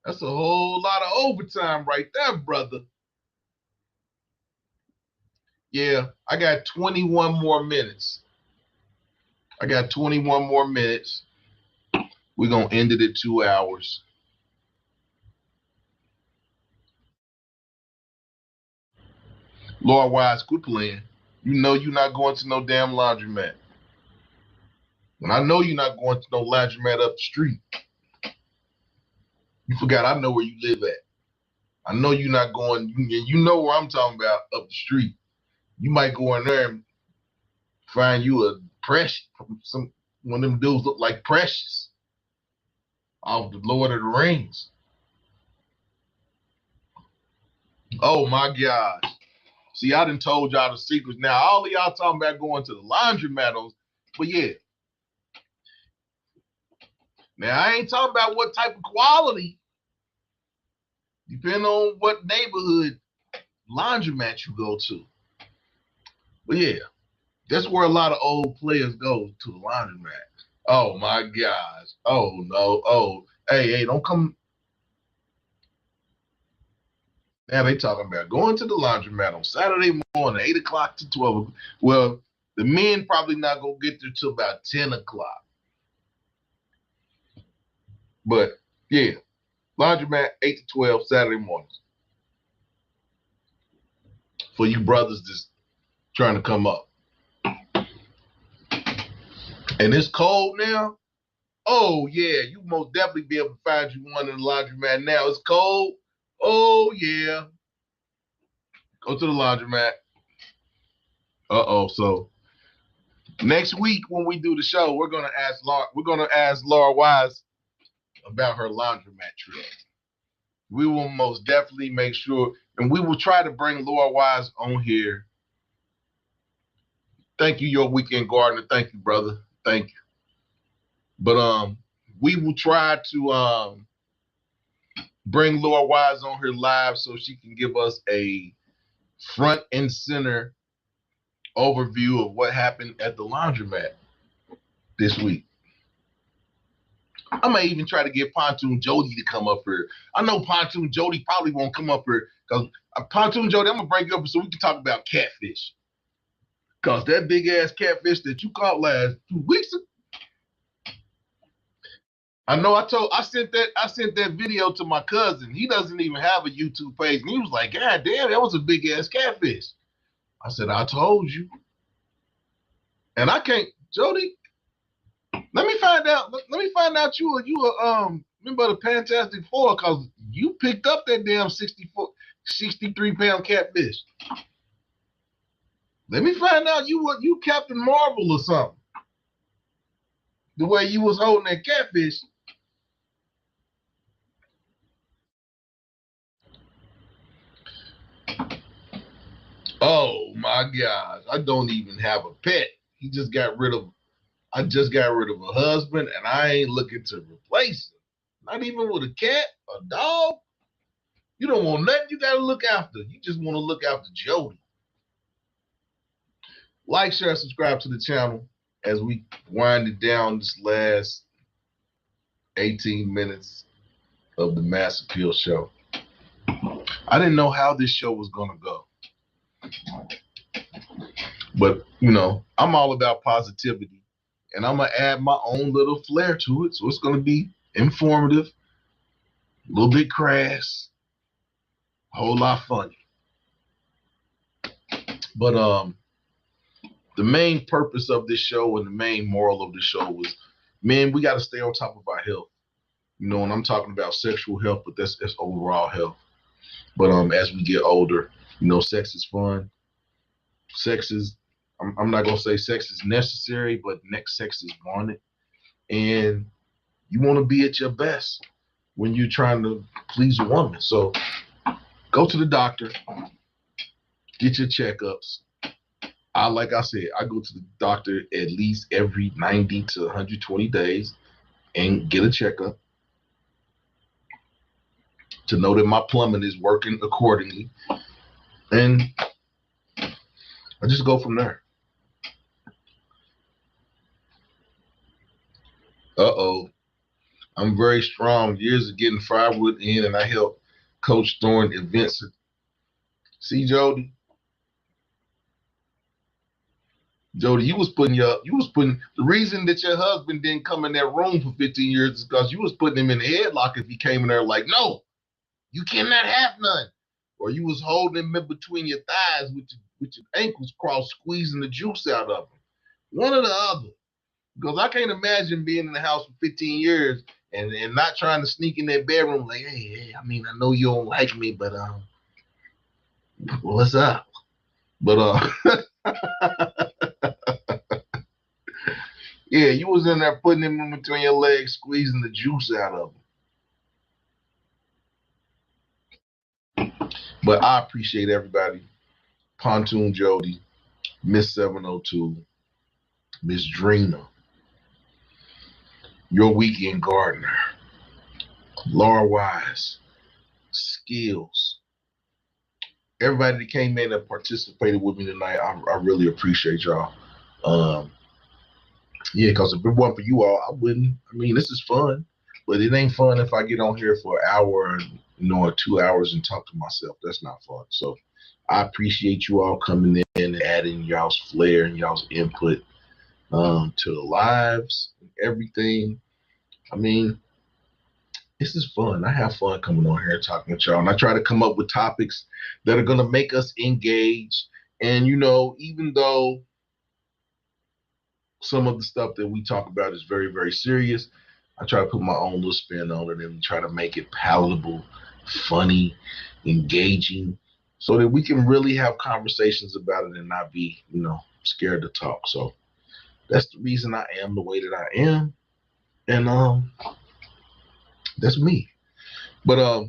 That's a whole lot of overtime right there, brother. Yeah, I got 21 more minutes. I got 21 more minutes. We're gonna end it at 2 hours. Lord Wise, quit playing. You know you're not going to no damn laundromat. When I know you're not going to no laundromat up the street. You forgot I know where you live at. I know you're not going, you know where I'm talking about, up the street. You might go in there and find you a Precious, some one of them dudes look like Precious off the Lord of the Rings. Oh my gosh. See, I done told y'all the secrets. Now, all of y'all talking about going to the laundromat, but yeah. Now, I ain't talking about what type of quality, depending on what neighborhood laundromat you go to. But yeah, that's where a lot of old players go, to the laundromat. Oh my gosh. Oh no. Oh, hey, don't come. Now they talking about going to the laundromat on Saturday morning, 8 o'clock to 12. Well, the men probably not gonna get there till about 10 o'clock. But yeah, laundromat 8 to 12 Saturday mornings for you brothers just trying to come up. And it's cold now. Oh yeah, you most definitely be able to find you one in the laundromat now. It's cold. Oh yeah, go to the laundromat. So next week when we do the show, we're gonna ask Laura Wise about her laundromat trip. We will most definitely make sure, and we will try to bring Laura Wise on here. Thank you, Your Weekend Gardener. Thank you, brother. Thank you. But we will try to bring Laura Wise on her live so she can give us a front and center overview of what happened at the laundromat this week. I may even try to get Pontoon Jody to come up here. I know Pontoon Jody probably won't come up here because Pontoon Jody, I'm gonna bring you up so we can talk about catfish. Cause that big ass catfish that you caught last 2 weeks ago. I know I sent that video to my cousin. He doesn't even have a YouTube page. And he was like, God damn, that was a big ass catfish. I said, I told you. And I can't, Jody, let me find out you a member of the Fantastic Four, because you picked up that damn 63-pound catfish. Let me find out you Captain Marvel or something. The way you was holding that catfish. Oh my gosh. I don't even have a pet. I just got rid of a husband, and I ain't looking to replace him. Not even with a cat, a dog. You don't want nothing you gotta look after. You just want to look after Jody. Like, share, subscribe to the channel as we wind it down this last 18 minutes of the Mass Appeal show. I didn't know how this show was gonna go. But, I'm all about positivity. And I'm going to add my own little flair to it. So it's going to be informative, a little bit crass, a whole lot funny. But the main purpose of this show and the main moral of the show was, man, we got to stay on top of our health. And I'm talking about sexual health, but that's overall health. But as we get older, sex is fun. Sex is, I'm not going to say sex is necessary, but next sex is wanted. And you want to be at your best when you're trying to please a woman. So go to the doctor, get your checkups. Like I said, I go to the doctor at least every 90 to 120 days and get a checkup to know that my plumbing is working accordingly. And I just go from there. I'm very strong. Years of getting firewood in, and I help Coach Thorne events. See, Jody, you was putting the reason that your husband didn't come in that room for 15 years is because you was putting him in the headlock if he came in there like, no, you cannot have none. Or you was holding him in between your thighs with your ankles crossed, squeezing the juice out of him. One or the other. Because I can't imagine being in the house for 15 years and not trying to sneak in that bedroom like, hey, I know you don't like me, but what's up? But yeah, you was in there putting him in between your legs, squeezing the juice out of him. But I appreciate everybody. Pontoon Jody, Miss 702, Miss Drina, Your Weekend Gardener, Laura Wise, Skills. Everybody that came in and participated with me tonight, I really appreciate y'all. Yeah, because if it wasn't for you all, I wouldn't. I mean, this is fun, but it ain't fun if I get on here for an hour, or 2 hours and talk to myself. That's not fun. So I appreciate you all coming in and adding y'all's flair and y'all's input to the lives and everything. I mean, this is fun. I have fun coming on here talking with y'all, and I try to come up with topics that are gonna make us engage. And even though some of the stuff that we talk about is very, very serious, I try to put my own little spin on it and try to make it palatable, funny, engaging, so that we can really have conversations about it and not be, scared to talk. So that's the reason I am the way that I am. And that's me. But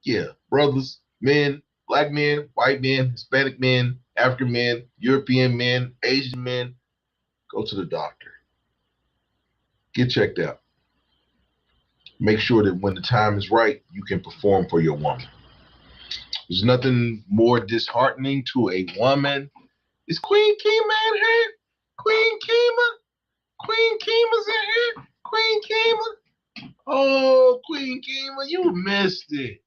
yeah, brothers, men, black men, white men, Hispanic men, African men, European men, Asian men, go to the doctor. Get checked out. Make sure that when the time is right, you can perform for your woman. There's nothing more disheartening to a woman. Is Queen Kima in here? Queen Kima? Queen Kima's in here? Queen Kima? Oh, Queen Kima, you missed it.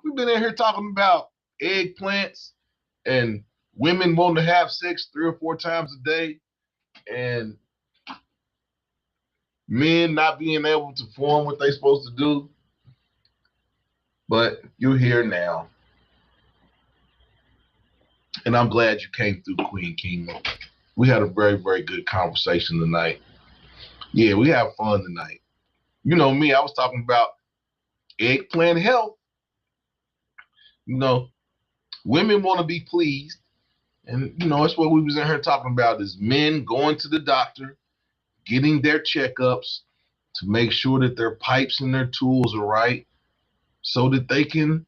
We've been in here talking about eggplants and women wanting to have sex 3 or 4 times a day and men not being able to perform what they're supposed to do. But you're here now. And I'm glad you came through, Queen Kima. We had a very, very good conversation tonight. Yeah, we have fun tonight. You know me, I was talking about eggplant health. Women want to be pleased. And, that's what we was in here talking about is men going to the doctor, getting their checkups to make sure that their pipes and their tools are right so that they can,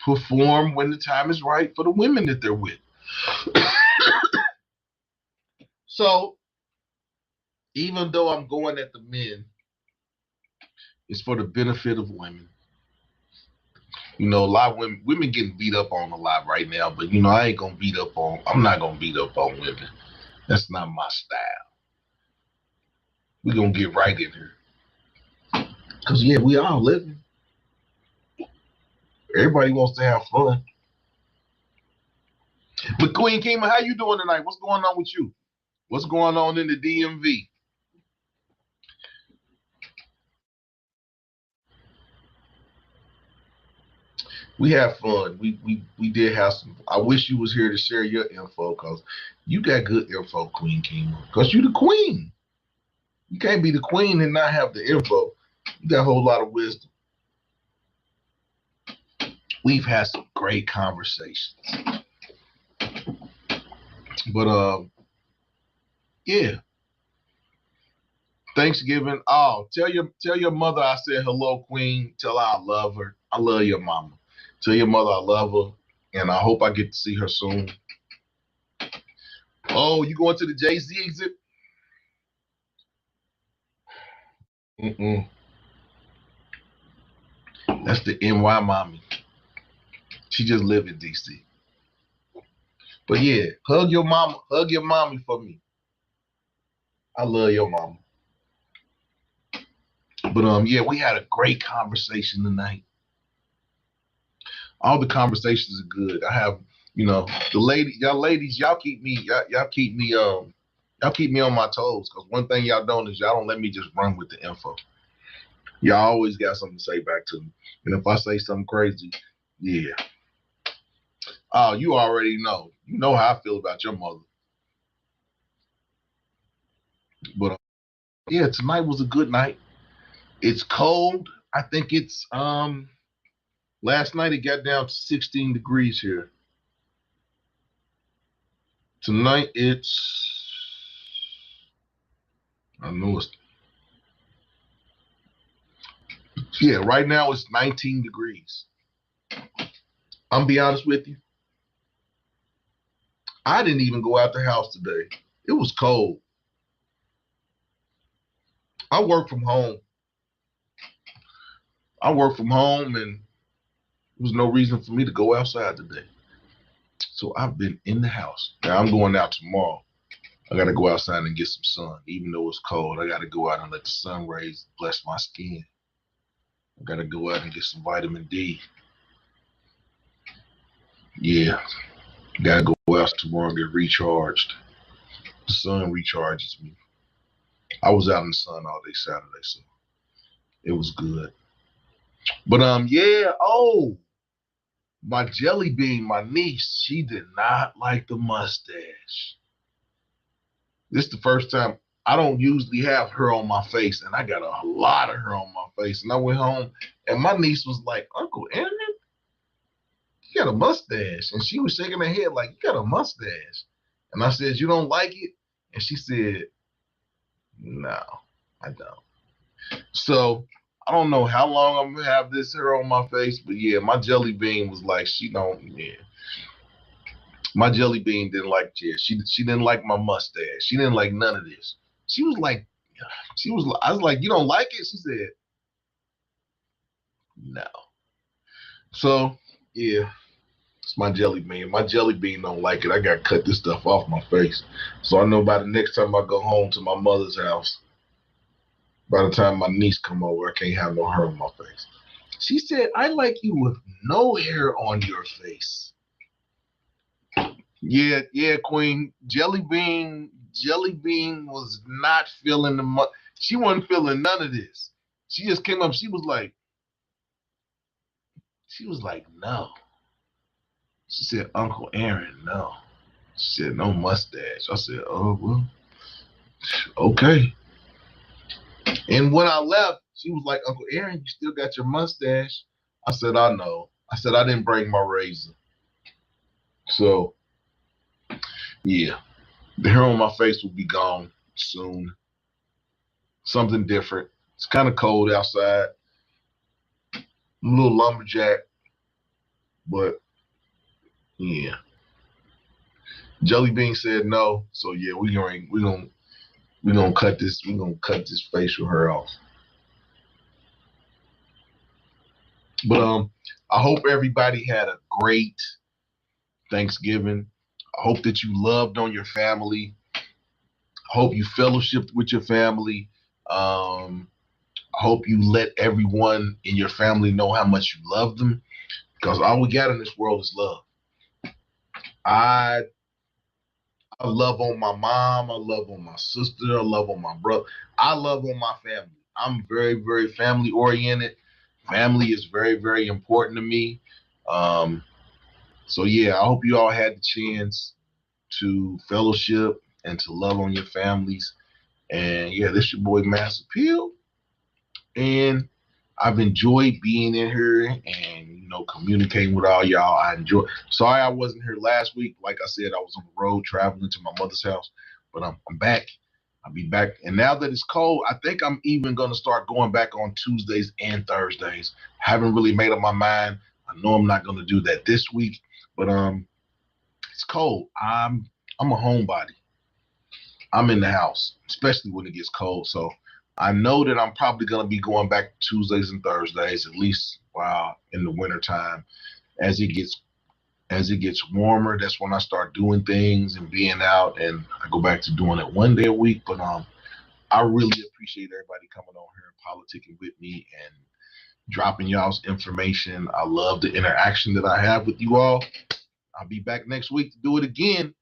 perform when the time is right for the women that they're with. So even though I'm going at the men, it's for the benefit of women. A lot of women getting beat up on a lot right now, but I'm not gonna beat up on women. That's not my style. We're gonna get right in here. Cause yeah, we all living. Everybody wants to have fun. But Queen Kima, how you doing tonight? What's going on with you? What's going on in the DMV? We have fun. We did have some. I wish you was here to share your info because you got good info, Queen Kima. Because you the queen. You can't be the queen and not have the info. You got a whole lot of wisdom. We've had some great conversations. But yeah. Thanksgiving. Oh, tell your mother I said hello, Queen. Tell her I love her. I love your mama. Tell your mother I love her, and I hope I get to see her soon. Oh, you going to the Jay-Z exhibit? That's the NY mommy. She just live in DC. But yeah, hug your mama. Hug your mommy for me. I love your mama. But yeah, we had a great conversation tonight. All the conversations are good. I have, the ladies, y'all keep me on my toes. Cause one thing y'all don't is y'all don't let me just run with the info. Y'all always got something to say back to me. And if I say something crazy, yeah. Oh, you already know. You know how I feel about your mother. But yeah, tonight was a good night. It's cold. I think it's last night it got down to 16 degrees here. Tonight I know it's yeah, right now it's 19 degrees. I'm be honest with you. I didn't even go out the house today. It was cold. I work from home. And there was no reason for me to go outside today. So I've been in the house. Now I'm going out tomorrow. I gotta go outside and get some sun, even though it's cold. I gotta go out and let the sun rays bless my skin. I gotta go out and get some vitamin D. Yeah, gotta go out tomorrow and get recharged. The sun recharges me. I was out in the sun all day Saturday, so it was good. But yeah. Oh, my jelly bean, my niece, she did not like the mustache. This is the first time. I don't usually have her on my face, and I got a lot of her on my face. And I went home, and my niece was like, "Uncle Aaron, you got a mustache," and she was shaking her head like, "You got a mustache." And I said, "You don't like it?" And she said, "No, I don't." So I don't know how long I'm gonna have this hair on my face, but yeah, my jelly bean was like, she don't. Yeah, my jelly bean didn't like. Yeah, she didn't like my mustache. She didn't like none of this. She was like, she was. I was like, "You don't like it?" She said, "No." So yeah, it's my jelly bean. My jelly bean don't like it. I gotta cut this stuff off my face. So I know by the next time I go home to my mother's house, by the time my niece come over, I can't have no hair on my face. She said, "I like you with no hair on your face." Yeah, yeah, Queen. Jelly Bean was not feeling she wasn't feeling none of this. She just came up, she was like, "No." She said, "Uncle Aaron, no." She said, "No mustache." I said, "Oh, well, okay." And when I left, she was like, "Uncle Aaron, you still got your mustache." I said, "I know." I said, "I didn't bring my razor." So, yeah, the hair on my face will be gone soon. Something different. It's kind of cold outside. I'm a little lumberjack, but yeah. Jelly Bean said no, so yeah, we gonna cut this facial hair off. But I hope everybody had a great Thanksgiving. I hope that you loved on your family. I hope you fellowshipped with your family. I hope you let everyone in your family know how much you love them, because all we got in this world is love. I I love on my mom. I love on my sister. I love on my brother. I love on my family. I'm very, very family oriented. Family is very, very important to me. Um, so yeah, I hope you all had the chance to fellowship and to love on your families. And yeah, this is your boy Mass Appeal, and I've enjoyed being in here and communicating with all y'all. I enjoy. Sorry I wasn't here last week. Like I said, I was on the road traveling to my mother's house, but I'm back. I'll be back. And now that it's cold, I think I'm even gonna start going back on Tuesdays and Thursdays. Haven't really made up my mind. I know I'm not gonna do that this week, but it's cold. I'm a homebody. I'm in the house, especially when it gets cold. So I know that I'm probably going to be going back Tuesdays and Thursdays, at least while in the wintertime. As it gets warmer, that's when I start doing things and being out, and I go back to doing it one day a week. But I really appreciate everybody coming on here and politicking with me and dropping y'all's information. I love the interaction that I have with you all. I'll be back next week to do it again.